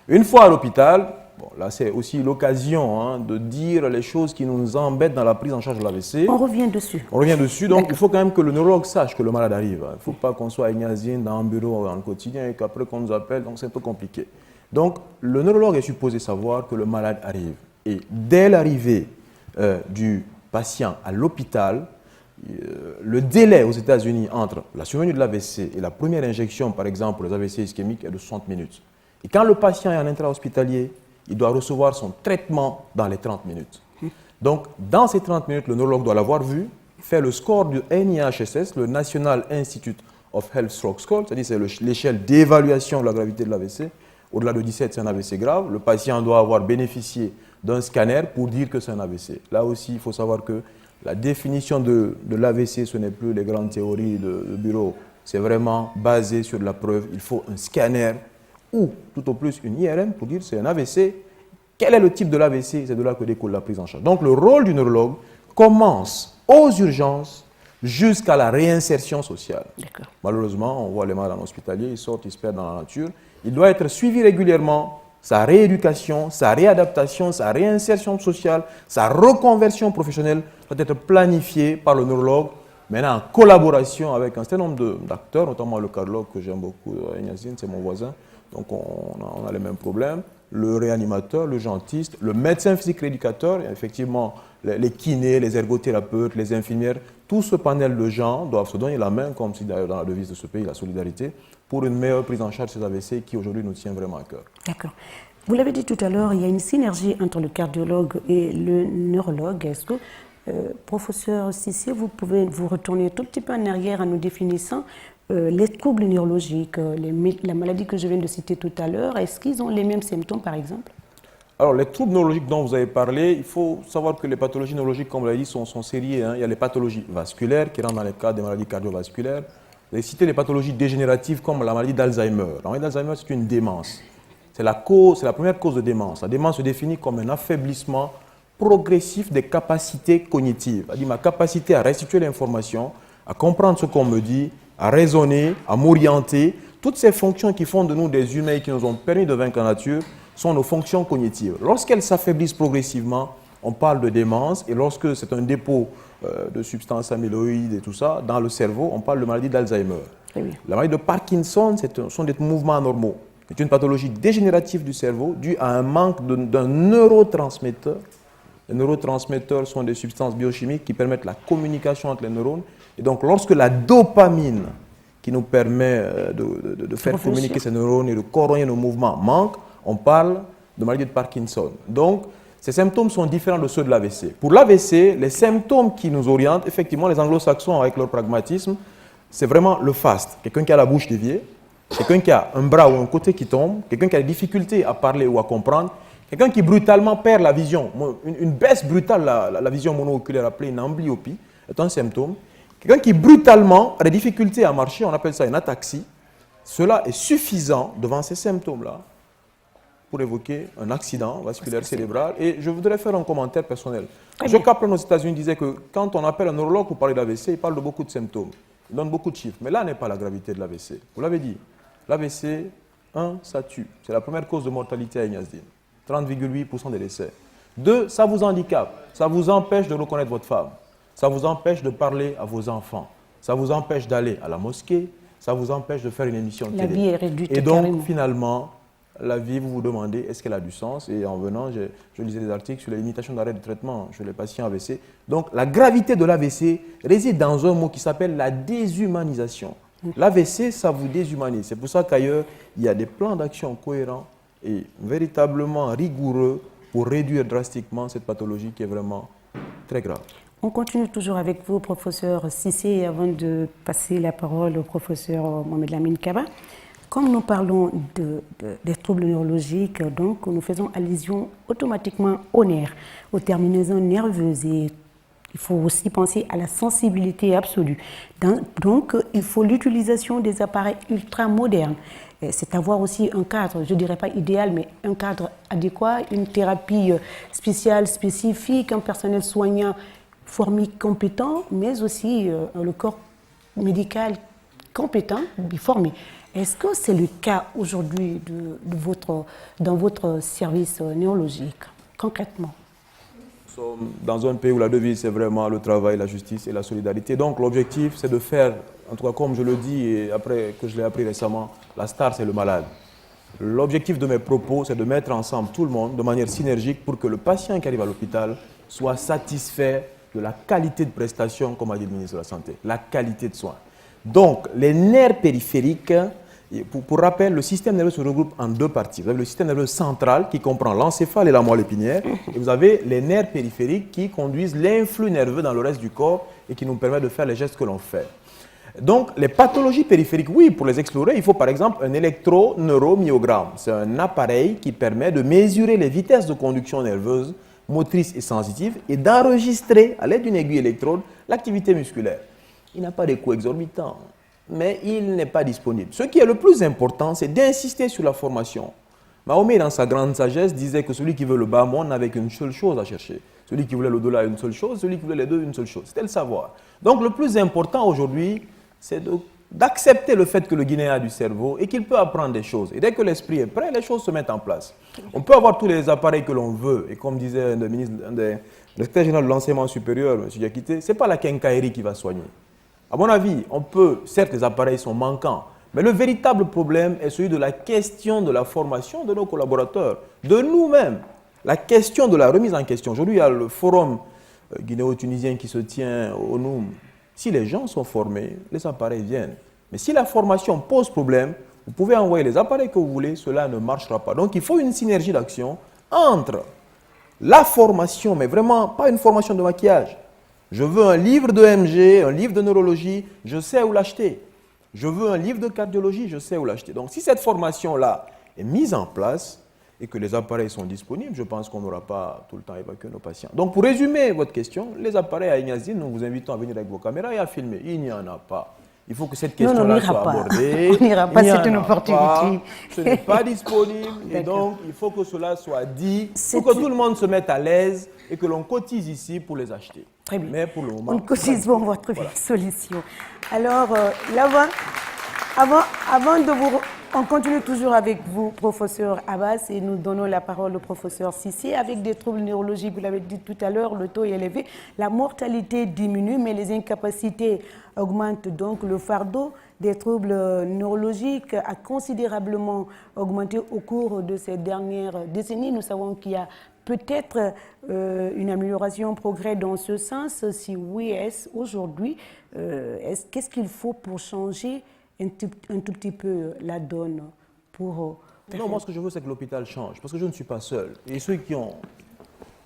Une fois à l'hôpital, bon, là c'est aussi l'occasion de dire les choses qui nous embêtent dans la prise en charge de l'AVC. On revient dessus. On revient dessus, donc il faut quand même que le neurologue sache que le malade arrive. Il ne faut pas qu'on soit ignazine dans un bureau dans le quotidien et qu'après qu'on nous appelle, donc c'est un peu compliqué. Donc le neurologue est supposé savoir que le malade arrive. Et dès l'arrivée du patient à l'hôpital, le délai aux États-Unis entre la survenue de l'AVC et la première injection, par exemple pour les AVC ischémiques, est de 60 minutes. Et quand le patient est en intra-hospitalier, il doit recevoir son traitement dans les 30 minutes. Donc, dans ces 30 minutes, le neurologue doit l'avoir vu, faire le score du NIHSS, le National Institute of Health Stroke Score, c'est-à-dire c'est l'échelle d'évaluation de la gravité de l'AVC. Au-delà de 17, c'est un AVC grave. Le patient doit avoir bénéficié d'un scanner pour dire que c'est un AVC. Là aussi, il faut savoir que la définition de l'AVC, ce n'est plus les grandes théories de bureau. C'est vraiment basé sur de la preuve. Il faut un scanner ou tout au plus une IRM pour dire que c'est un AVC. Quel est le type de l'AVC? C'est de là que découle la prise en charge. Donc le rôle du neurologue commence aux urgences jusqu'à la réinsertion sociale. Malheureusement, on voit les malades en hospitalier, ils sortent, ils se perdent dans la nature. Il doit être suivi régulièrement. Sa rééducation, sa réadaptation, sa réinsertion sociale, sa reconversion professionnelle doit être planifiée par le neurologue, maintenant en collaboration avec un certain nombre d'acteurs, notamment le cardiologue que j'aime beaucoup, Ignazine, c'est mon voisin, donc on a les mêmes problèmes, le réanimateur, l'urgentiste, le médecin physique rééducateur, et effectivement les kinés, les ergothérapeutes, les infirmières, tout ce panel de gens doivent se donner la main, comme si d'ailleurs dans la devise de ce pays, la solidarité, pour une meilleure prise en charge de ces AVC qui aujourd'hui nous tient vraiment à cœur. D'accord. Vous l'avez dit tout à l'heure, il y a une synergie entre le cardiologue et le neurologue. Est-ce que, professeur Sissi, vous pouvez vous retourner un tout petit peu en arrière en nous définissant les troubles neurologiques, la maladie que je viens de citer tout à l'heure, est-ce qu'ils ont les mêmes symptômes par exemple? Alors, les troubles neurologiques dont vous avez parlé, il faut savoir que les pathologies neurologiques, comme vous l'avez dit, sont séries. Il y a les pathologies vasculaires qui rentrent dans les cas des maladies cardiovasculaires. Vous avez cité les pathologies dégénératives comme la maladie d'Alzheimer. La maladie d'Alzheimer, c'est une démence. C'est la première cause de démence. La démence se définit comme un affaiblissement progressif des capacités cognitives. C'est-à-dire ma capacité à restituer l'information, à comprendre ce qu'on me dit, à raisonner, à m'orienter. Toutes ces fonctions qui font de nous des humains et qui nous ont permis de vaincre la nature sont nos fonctions cognitives. Lorsqu'elles s'affaiblissent progressivement, on parle de démence. Et lorsque c'est un dépôt de substances amyloïdes et tout ça, dans le cerveau, on parle de maladie d'Alzheimer. Oui. La maladie de Parkinson, sont des mouvements anormaux. C'est une pathologie dégénérative du cerveau due à un manque d'un neurotransmetteur. Les neurotransmetteurs sont des substances biochimiques qui permettent la communication entre les neurones. Et donc, lorsque la dopamine, qui nous permet de faire communiquer ces neurones et de coordonner nos mouvements, manque, on parle de maladie de Parkinson. Donc, ces symptômes sont différents de ceux de l'AVC. Pour l'AVC, les symptômes qui nous orientent, effectivement, les anglo-saxons, avec leur pragmatisme, c'est vraiment le FAST. Quelqu'un qui a la bouche déviée, quelqu'un qui a un bras ou un côté qui tombe, quelqu'un qui a des difficultés à parler ou à comprendre, quelqu'un qui brutalement perd la vision. Une baisse brutale, la vision monooculaire appelée une amblyopie, est un symptôme. Quelqu'un qui brutalement a des difficultés à marcher, on appelle ça une ataxie. Cela est suffisant devant ces symptômes-là pour évoquer un accident vasculaire cérébral. Et je voudrais faire un commentaire personnel. Joe Kaplan aux États-Unis disait que quand on appelle un neurologue pour parler d'AVC, il parle de beaucoup de symptômes. il donne beaucoup de chiffres. Mais là n'est pas la gravité de l'AVC. Vous l'avez dit, l'AVC, ça tue. C'est la première cause de mortalité à Ignazdine. 30,8% des décès. 2, ça vous handicape. Ça vous empêche de reconnaître votre femme. Ça vous empêche de parler à vos enfants. Ça vous empêche d'aller à la mosquée. Ça vous empêche de faire une émission de télé. La vie est réduite. Et donc, carrément. finalement, la vie, vous vous demandez, est-ce qu'elle a du sens? Et en venant, je lisais des articles sur les limitations d'arrêt de traitement chez les patients AVC. Donc, la gravité de l'AVC réside dans un mot qui s'appelle la déshumanisation. L'AVC, ça vous déshumanise. C'est pour ça qu'ailleurs, il y a des plans d'action cohérents et véritablement rigoureux pour réduire drastiquement cette pathologie qui est vraiment très grave. On continue toujours avec vous, professeur Cissé, avant de passer la parole au professeur Mohamed Lamine Kaba. Comme nous parlons des troubles neurologiques, donc nous faisons allusion automatiquement aux nerfs, aux terminaisons nerveuses, et il faut aussi penser à la sensibilité absolue. Donc, il faut l'utilisation des appareils ultra-modernes. C'est avoir aussi un cadre, je ne dirais pas idéal, mais un cadre adéquat, une thérapie spéciale, spécifique, un personnel soignant formé compétent, mais aussi le corps médical compétent, formé. Est-ce que c'est le cas aujourd'hui dans votre service neurologique, concrètement? Nous sommes dans un pays où la devise, c'est vraiment le travail, la justice et la solidarité. Donc l'objectif, c'est de faire, en tout cas comme je le dis, et après que je l'ai appris récemment, la star, c'est le malade. L'objectif de mes propos, c'est de mettre ensemble tout le monde de manière synergique pour que le patient qui arrive à l'hôpital soit satisfait de la qualité de prestation, comme a dit le ministre de la Santé, la qualité de soins. Donc, les nerfs périphériques, pour rappel, le système nerveux se regroupe en deux parties. Vous avez le système nerveux central qui comprend l'encéphale et la moelle épinière, et vous avez les nerfs périphériques qui conduisent l'influx nerveux dans le reste du corps et qui nous permettent de faire les gestes que l'on fait. Donc, les pathologies périphériques, oui, pour les explorer, il faut par exemple un électroneurommyogramme. C'est un appareil qui permet de mesurer les vitesses de conduction nerveuse, motrice et sensitive, et d'enregistrer, à l'aide d'une aiguille électrode, l'activité musculaire. Il n'a pas de coût exorbitant, mais il n'est pas disponible. Ce qui est le plus important, c'est d'insister sur la formation. Mahomet, dans sa grande sagesse, disait que celui qui veut le bas monde n'avait qu'une seule chose à chercher. Celui qui voulait l'au-delà, une seule chose. Celui qui voulait les deux, une seule chose. C'était le savoir. Donc le plus important aujourd'hui, c'est d'accepter le fait que le Guinéen a du cerveau et qu'il peut apprendre des choses. Et dès que l'esprit est prêt, les choses se mettent en place. On peut avoir tous les appareils que l'on veut. Et comme disait le secrétaire général de l'enseignement supérieur, M. Diakité, ce n'est pas la quincaillerie qui va soigner. À mon avis, certes les appareils sont manquants, mais le véritable problème est celui de la question de la formation de nos collaborateurs, de nous-mêmes. La question de la remise en question. Aujourd'hui, il y a le forum guinéo-tunisien qui se tient au Noum. Si les gens sont formés, les appareils viennent. Mais si la formation pose problème, vous pouvez envoyer les appareils que vous voulez, cela ne marchera pas. Donc il faut une synergie d'action entre la formation, mais vraiment pas une formation de maquillage. Je veux un livre de MG, un livre de neurologie, je sais où l'acheter. Je veux un livre de cardiologie, je sais où l'acheter. Donc si cette formation-là est mise en place et que les appareils sont disponibles, je pense qu'on n'aura pas tout le temps évacué nos patients. Donc pour résumer votre question, les appareils à Ignazdine, nous vous invitons à venir avec vos caméras et à filmer. Il n'y en a pas. Il faut que cette question-là soit abordée. On n'ira pas, c'est une opportunité. Ce n'est pas disponible et donc il faut que cela soit dit pour que tout le monde se mette à l'aise et que l'on cotise ici pour les acheter. Très bien. Mais pour le moment, on cotise pour votre solution. Alors, là-bas, avant de vous... On continue toujours avec vous, professeur Abbas, et nous donnons la parole au professeur Cissé. Avec des troubles neurologiques, vous l'avez dit tout à l'heure, le taux est élevé. La mortalité diminue, mais les incapacités augmentent. Donc, le fardeau des troubles neurologiques a considérablement augmenté au cours de ces dernières décennies. Nous savons qu'il y a peut-être une amélioration, un progrès dans ce sens. Si oui, est-ce aujourd'hui, qu'est-ce qu'il faut pour changer un tout petit peu la donne pour... Non, moi ce que je veux, c'est que l'hôpital change, parce que je ne suis pas seul. Et ceux qui ont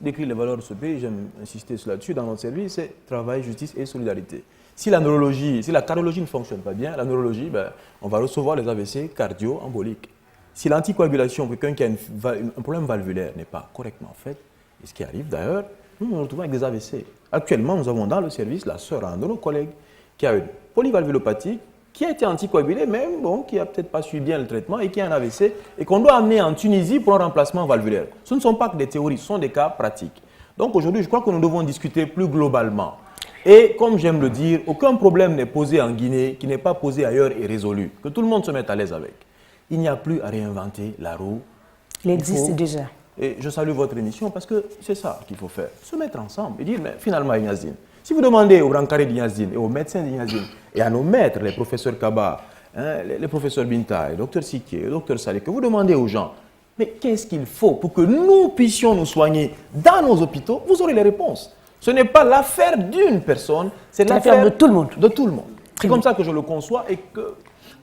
décrit les valeurs de ce pays, j'aime insister là-dessus, dans notre service, c'est travail, justice et solidarité. Si la cardiologie ne fonctionne pas bien, la neurologie, on va recevoir les AVC cardio-emboliques. Si l'anticoagulation, quelqu'un qui a un problème valvulaire n'est pas correctement fait, et ce qui arrive d'ailleurs, nous nous retrouvons avec des AVC. Actuellement, nous avons dans le service la sœur d'un de nos collègues qui a une polyvalvulopathie, qui a été anticoagulé, mais qui n'a peut-être pas suivi bien le traitement et qui a un AVC et qu'on doit amener en Tunisie pour un remplacement valvulaire. Ce ne sont pas que des théories, ce sont des cas pratiques. Donc aujourd'hui, je crois que nous devons discuter plus globalement. Et comme j'aime le dire, aucun problème n'est posé en Guinée qui n'est pas posé ailleurs et résolu. Que tout le monde se mette à l'aise avec. Il n'y a plus à réinventer la roue. Il existe déjà. Et je salue votre émission parce que c'est ça qu'il faut faire. Se mettre ensemble et dire, mais finalement, Ignazine, si vous demandez aux Rankaré d'Ignazine et aux médecins d'Ignazine et à nos maîtres, les professeurs Kaba, hein, les professeurs Binta, le docteur Siké, le docteur Salé, que vous demandez aux gens, mais qu'est-ce qu'il faut pour que nous puissions nous soigner dans nos hôpitaux, vous aurez les réponses. Ce n'est pas l'affaire d'une personne, c'est l'affaire de tout le monde. De tout le monde. C'est comme ça que je le conçois et que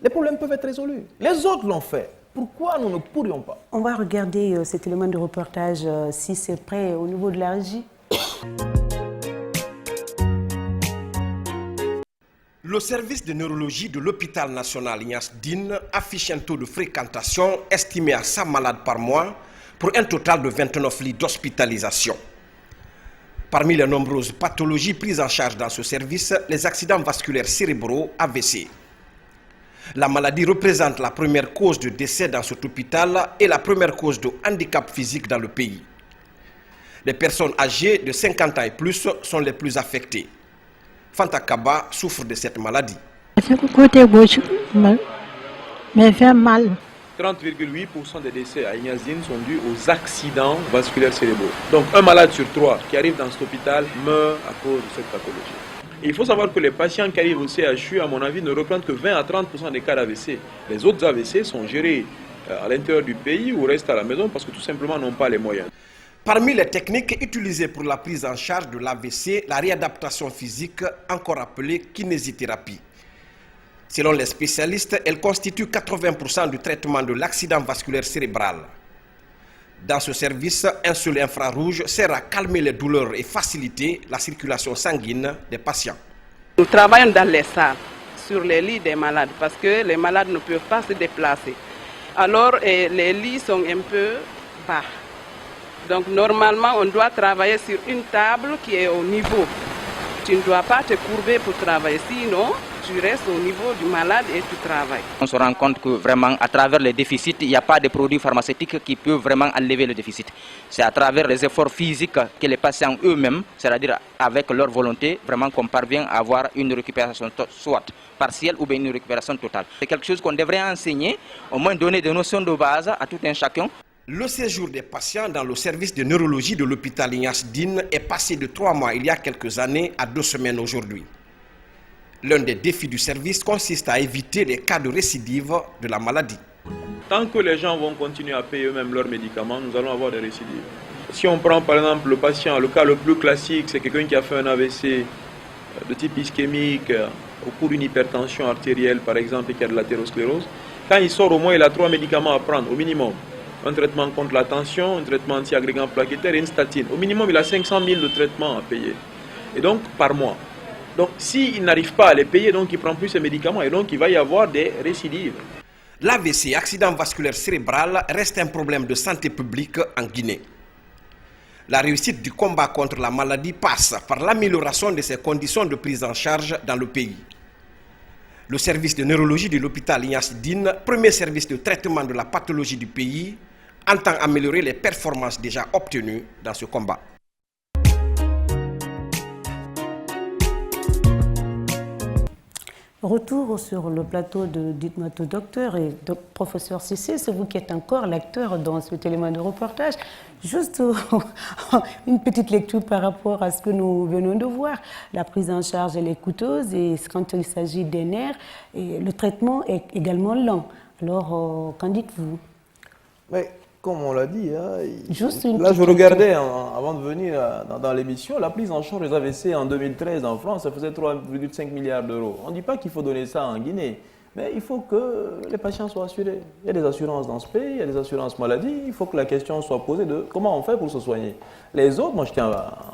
les problèmes peuvent être résolus. Les autres l'ont fait. Pourquoi nous ne pourrions pas? On va regarder cet élément de reportage si c'est prêt au niveau de la régie. Le service de neurologie de l'hôpital national Ignace Dine affiche un taux de fréquentation estimé à 100 malades par mois pour un total de 29 lits d'hospitalisation. Parmi les nombreuses pathologies prises en charge dans ce service, les accidents vasculaires cérébraux AVC. La maladie représente la première cause de décès dans cet hôpital et la première cause de handicap physique dans le pays. Les personnes âgées de 50 ans et plus sont les plus affectées. Fanta Kaba souffre de cette maladie. Côté gauche, mais fait mal. 30,8% des décès à Ignazine sont dus aux accidents vasculaires cérébraux. Donc un malade sur 3 qui arrive dans cet hôpital meurt à cause de cette pathologie. Et il faut savoir que les patients qui arrivent au CHU, à mon avis, ne représentent que 20 à 30% des cas d'AVC. Les autres AVC sont gérés à l'intérieur du pays ou restent à la maison parce que tout simplement n'ont pas les moyens. Parmi les techniques utilisées pour la prise en charge de l'AVC, la réadaptation physique, encore appelée kinésithérapie. Selon les spécialistes, elle constitue 80% du traitement de l'accident vasculaire cérébral. Dans ce service, un seul infrarouge sert à calmer les douleurs et faciliter la circulation sanguine des patients. Nous travaillons dans les salles, sur les lits des malades, parce que les malades ne peuvent pas se déplacer. Alors, les lits sont un peu bas. Donc, normalement, on doit travailler sur une table qui est au niveau. Tu ne dois pas te courber pour travailler, sinon tu restes au niveau du malade et tu travailles. On se rend compte que vraiment, à travers les déficits, il n'y a pas de produits pharmaceutiques qui peuvent vraiment enlever le déficit. C'est à travers les efforts physiques que les patients eux-mêmes, c'est-à-dire avec leur volonté, vraiment qu'on parvient à avoir une récupération soit partielle ou bien une récupération totale. C'est quelque chose qu'on devrait enseigner, au moins donner des notions de base à tout un chacun. Le séjour des patients dans le service de neurologie de l'hôpital Ignace Dine est passé de 3 mois il y a quelques années à 2 semaines aujourd'hui. L'un des défis du service consiste à éviter les cas de récidive de la maladie. Tant que les gens vont continuer à payer eux-mêmes leurs médicaments, nous allons avoir des récidives. Si on prend par exemple le patient, le cas le plus classique, c'est quelqu'un qui a fait un AVC de type ischémique au cours d'une hypertension artérielle par exemple et qui a de l'athérosclérose. Quand il sort, au moins il a 3 médicaments à prendre au minimum. Un traitement contre la tension, un traitement anti-agrégant plaquettaire et une statine. Au minimum, il a 500 000 de traitements à payer. Et donc, par mois. Donc, s'il n'arrive pas à les payer, donc il ne prend plus ses médicaments et donc il va y avoir des récidives. L'AVC, accident vasculaire cérébral, reste un problème de santé publique en Guinée. La réussite du combat contre la maladie passe par l'amélioration de ses conditions de prise en charge dans le pays. Le service de neurologie de l'hôpital Ignace Dine, premier service de traitement de la pathologie du pays, entend améliorer les performances déjà obtenues dans ce combat. Retour sur le plateau de Dites-moi tout docteur et professeur Cissé, c'est vous qui êtes encore l'acteur dans cet élément de reportage. Juste une petite lecture par rapport à ce que nous venons de voir. La prise en charge elle est coûteuse et quand il s'agit des nerfs, et le traitement est également lent. Alors, qu'en dites-vous? Mais comme on l'a dit, hein, là je regardais avant de venir dans l'émission, la prise en charge des AVC en 2013 en France, ça faisait 3,5 milliards d'euros. On ne dit pas qu'il faut donner ça en Guinée, mais il faut que les patients soient assurés. Il y a des assurances dans ce pays, il y a des assurances maladie, il faut que la question soit posée de comment on fait pour se soigner. Les autres, moi je tiens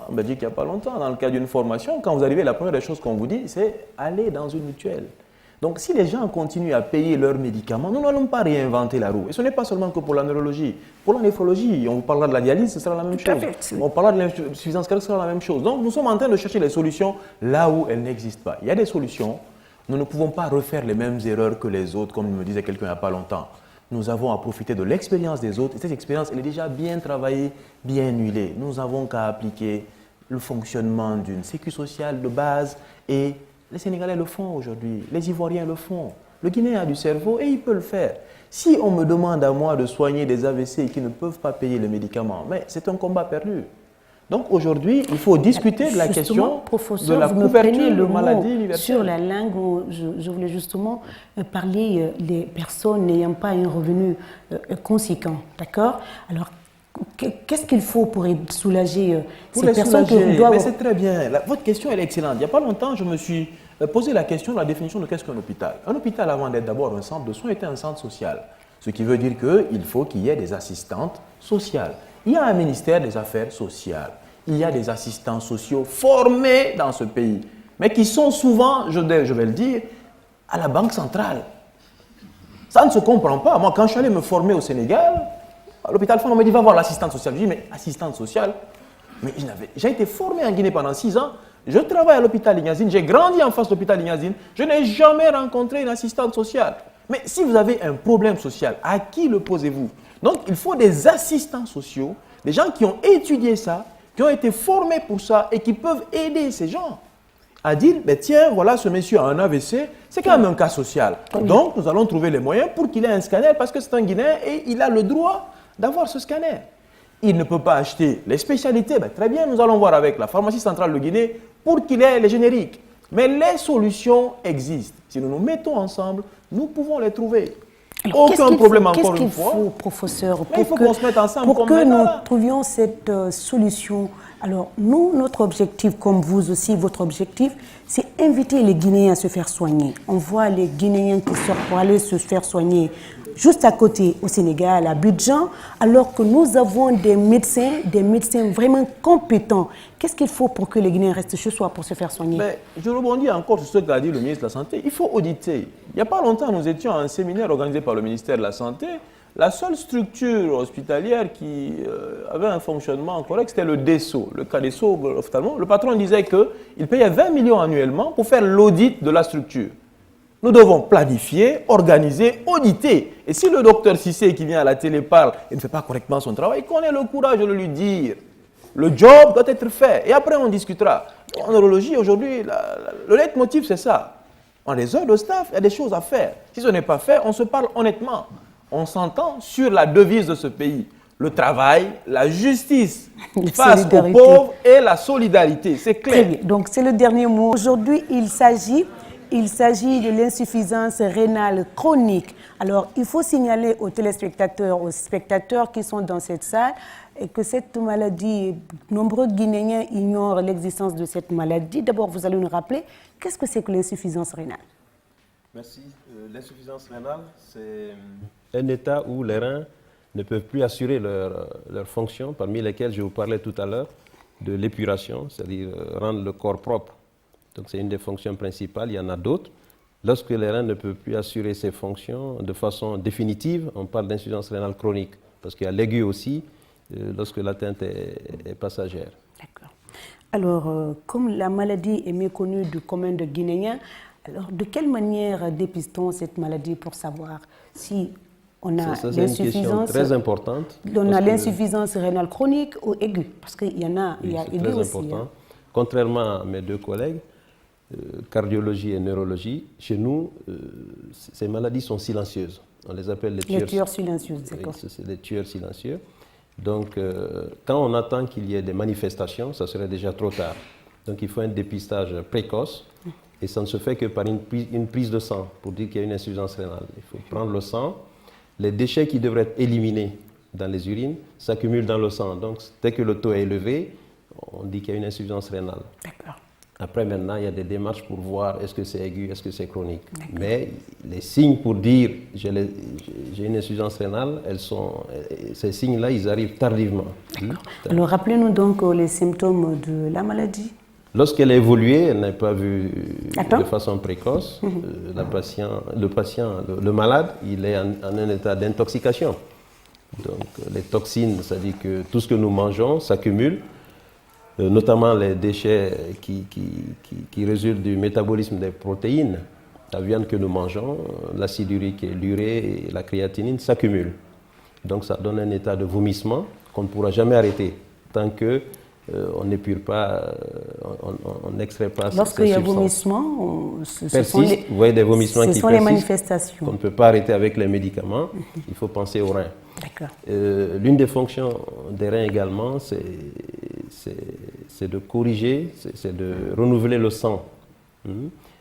en Belgique il n'y a pas longtemps, dans le cadre d'une formation, quand vous arrivez, la première des choses qu'on vous dit, c'est aller dans une mutuelle. Donc, si les gens continuent à payer leurs médicaments, nous n'allons pas réinventer la roue. Et ce n'est pas seulement que pour la neurologie. Pour la néphrologie, on vous parlera de la dialyse, ce sera la même chose. On parlera de l'insuffisance cardiaque, ce sera la même chose. Donc, nous sommes en train de chercher les solutions là où elles n'existent pas. Il y a des solutions. Nous ne pouvons pas refaire les mêmes erreurs que les autres, comme me disait quelqu'un il n'y a pas longtemps. Nous avons à profiter de l'expérience des autres. Et cette expérience, elle est déjà bien travaillée, bien huilée. Nous avons qu'à appliquer le fonctionnement d'une sécu sociale de base. Et les Sénégalais le font aujourd'hui, les Ivoiriens le font. Le Guinéen a du cerveau et il peut le faire. Si on me demande à moi de soigner des AVC qui ne peuvent pas payer les médicaments, mais c'est un combat perdu. Donc aujourd'hui, il faut discuter de la question de la couverture de maladies universelles. Sur la langue, je voulais justement parler des personnes n'ayant pas un revenu conséquent, d'accord? Alors, qu'est-ce qu'il faut pour soulager ces personnes qui doivent... Mais c'est très bien. Votre question elle est excellente. Il n'y a pas longtemps, je me suis posé la question de la définition de qu'est-ce qu'un hôpital. Un hôpital, avant d'être d'abord un centre de soins, était un centre social. Ce qui veut dire qu'il faut qu'il y ait des assistantes sociales. Il y a un ministère des Affaires sociales. Il y a des assistants sociaux formés dans ce pays, mais qui sont souvent, je vais le dire, à la Banque centrale. Ça ne se comprend pas. Moi, quand je suis allé me former au Sénégal, à l'hôpital Fann, on me dit, va voir l'assistante sociale. Je dis, mais assistante sociale? Mais j'ai été formé en Guinée pendant 6 ans. Je travaille à l'hôpital Ignazine. J'ai grandi en face de l'hôpital Ignazine. Je n'ai jamais rencontré une assistante sociale. Mais si vous avez un problème social, à qui le posez-vous? Donc, il faut des assistants sociaux, des gens qui ont étudié ça, qui ont été formés pour ça et qui peuvent aider ces gens à dire, ben tiens, voilà, ce monsieur a un AVC, c'est quand même un cas social. Donc, nous allons trouver les moyens pour qu'il ait un scanner parce que c'est un Guinéen et il a le droit d'avoir ce scanner. Il ne peut pas acheter les spécialités, ben, très bien, nous allons voir avec la pharmacie centrale de Guinée pour qu'il ait les génériques. Mais les solutions existent. Si nous nous mettons ensemble, nous pouvons les trouver. Alors, aucun problème encore une fois. Qu'est-ce qu'il faut, professeur, il faut qu'on se mette ensemble pour que nous là. trouvions cette solution? Alors, nous, notre objectif, comme vous aussi, votre objectif, c'est inviter les Guinéens à se faire soigner. On voit les Guinéens qui sortent pour aller se faire soigner juste à côté, au Sénégal, à Abidjan, alors que nous avons des médecins vraiment compétents. Qu'est-ce qu'il faut pour que les Guinéens restent chez soi pour se faire soigner? Mais je rebondis encore sur ce qu'a dit le ministre de la Santé. Il faut auditer. Il n'y a pas longtemps, nous étions à un séminaire organisé par le ministère de la Santé. La seule structure hospitalière qui avait un fonctionnement correct, c'était le DESO, le cas DESO ophtalmo. Le patron disait qu'il payait 20 millions annuellement pour faire l'audit de la structure. Nous devons planifier, organiser, auditer. Et si le docteur Cissé qui vient à la télé parle et ne fait pas correctement son travail, qu'on ait le courage de le lui dire. Le job doit être fait. Et après, on discutera. En neurologie, aujourd'hui, le leitmotiv, c'est ça. En les heures de staff, il y a des choses à faire. Si ce n'est pas fait, on se parle honnêtement. On s'entend sur la devise de ce pays. Le travail, la justice face aux pauvres et la solidarité. C'est clair. Très bien. Donc, c'est le dernier mot. Aujourd'hui, il s'agit de l'insuffisance rénale chronique. Alors, il faut signaler aux téléspectateurs, aux spectateurs qui sont dans cette salle, et que cette maladie, nombreux Guinéens ignorent l'existence de cette maladie. D'abord, vous allez nous rappeler, qu'est-ce que c'est que l'insuffisance rénale? Merci. L'insuffisance rénale, c'est un état où les reins ne peuvent plus assurer leur fonction, parmi lesquelles je vous parlais tout à l'heure de l'épuration, c'est-à-dire rendre le corps propre. Donc c'est une des fonctions principales, il y en a d'autres. Lorsque les reins ne peuvent plus assurer ces fonctions de façon définitive, on parle d'insuffisance rénale chronique, parce qu'il y a l'aigu aussi, lorsque l'atteinte est passagère. D'accord. Alors, comme la maladie est méconnue du commun de Guinéens, alors de quelle manière dépistons cette maladie pour savoir si on a c'est une question très importante. On a l'insuffisance rénale chronique ou aiguë, parce qu'il y en a, il y a aiguë aussi. Important. Hein. Contrairement à mes deux collègues, cardiologie et neurologie, chez nous, ces maladies sont silencieuses. On les appelle les tueurs silencieux. D'accord. C'est des tueurs silencieux. Donc, quand on attend qu'il y ait des manifestations, ça serait déjà trop tard. Donc, il faut un dépistage précoce. Et ça ne se fait que par une prise de sang pour dire qu'il y a une insuffisance rénale. Il faut prendre le sang. Les déchets qui devraient être éliminés dans les urines s'accumulent dans le sang. Donc, dès que le taux est élevé, on dit qu'il y a une insuffisance rénale. D'accord. Après, maintenant, il y a des démarches pour voir est-ce que c'est aigu, est-ce que c'est chronique. Mais les signes pour dire j'ai une insuffisance rénale, ces signes-là, ils arrivent tardivement. Alors, rappelez-nous donc les symptômes de la maladie. Lorsqu'elle a évolué, elle n'est pas vue de façon précoce. Le malade, il est en un état d'intoxication. Donc, les toxines, c'est-à-dire que tout ce que nous mangeons s'accumule, notamment les déchets qui résultent du métabolisme des protéines. La viande que nous mangeons, l'acide urique, l'urée et la créatinine s'accumulent. Donc, ça donne un état de vomissement qu'on ne pourra jamais arrêter tant que on n'épure pas, on n'extrait pas Lorsqu'il y a substances. vomissement, Persiste, vous voyez des vomissements qui ce sont les persistent, manifestations. qu'on ne peut pas arrêter avec les médicaments, il faut penser aux reins. L'une des fonctions des reins également, c'est de corriger, c'est de renouveler le sang.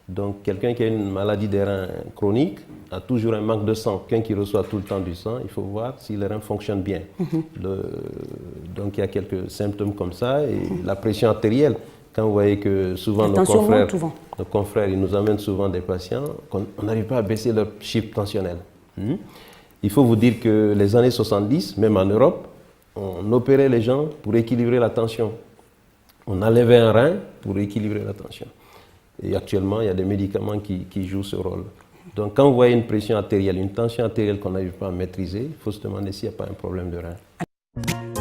Donc quelqu'un qui a une maladie des reins chronique a toujours un manque de sang. Quelqu'un qui reçoit tout le temps du sang, il faut voir si les reins fonctionnent bien. Donc il y a quelques symptômes comme ça. Et la pression artérielle, quand vous voyez que souvent nos confrères, ils nous amènent souvent des patients, on n'arrive pas à baisser leur chiffre tensionnel. Il faut vous dire que les années 70, même en Europe, on opérait les gens pour équilibrer la tension. On enlevait un rein pour équilibrer la tension. Et actuellement, il y a des médicaments qui jouent ce rôle. Donc quand vous voyez une pression artérielle, une tension artérielle qu'on n'arrive pas à maîtriser, il faut se demander s'il n'y a pas un problème de rein.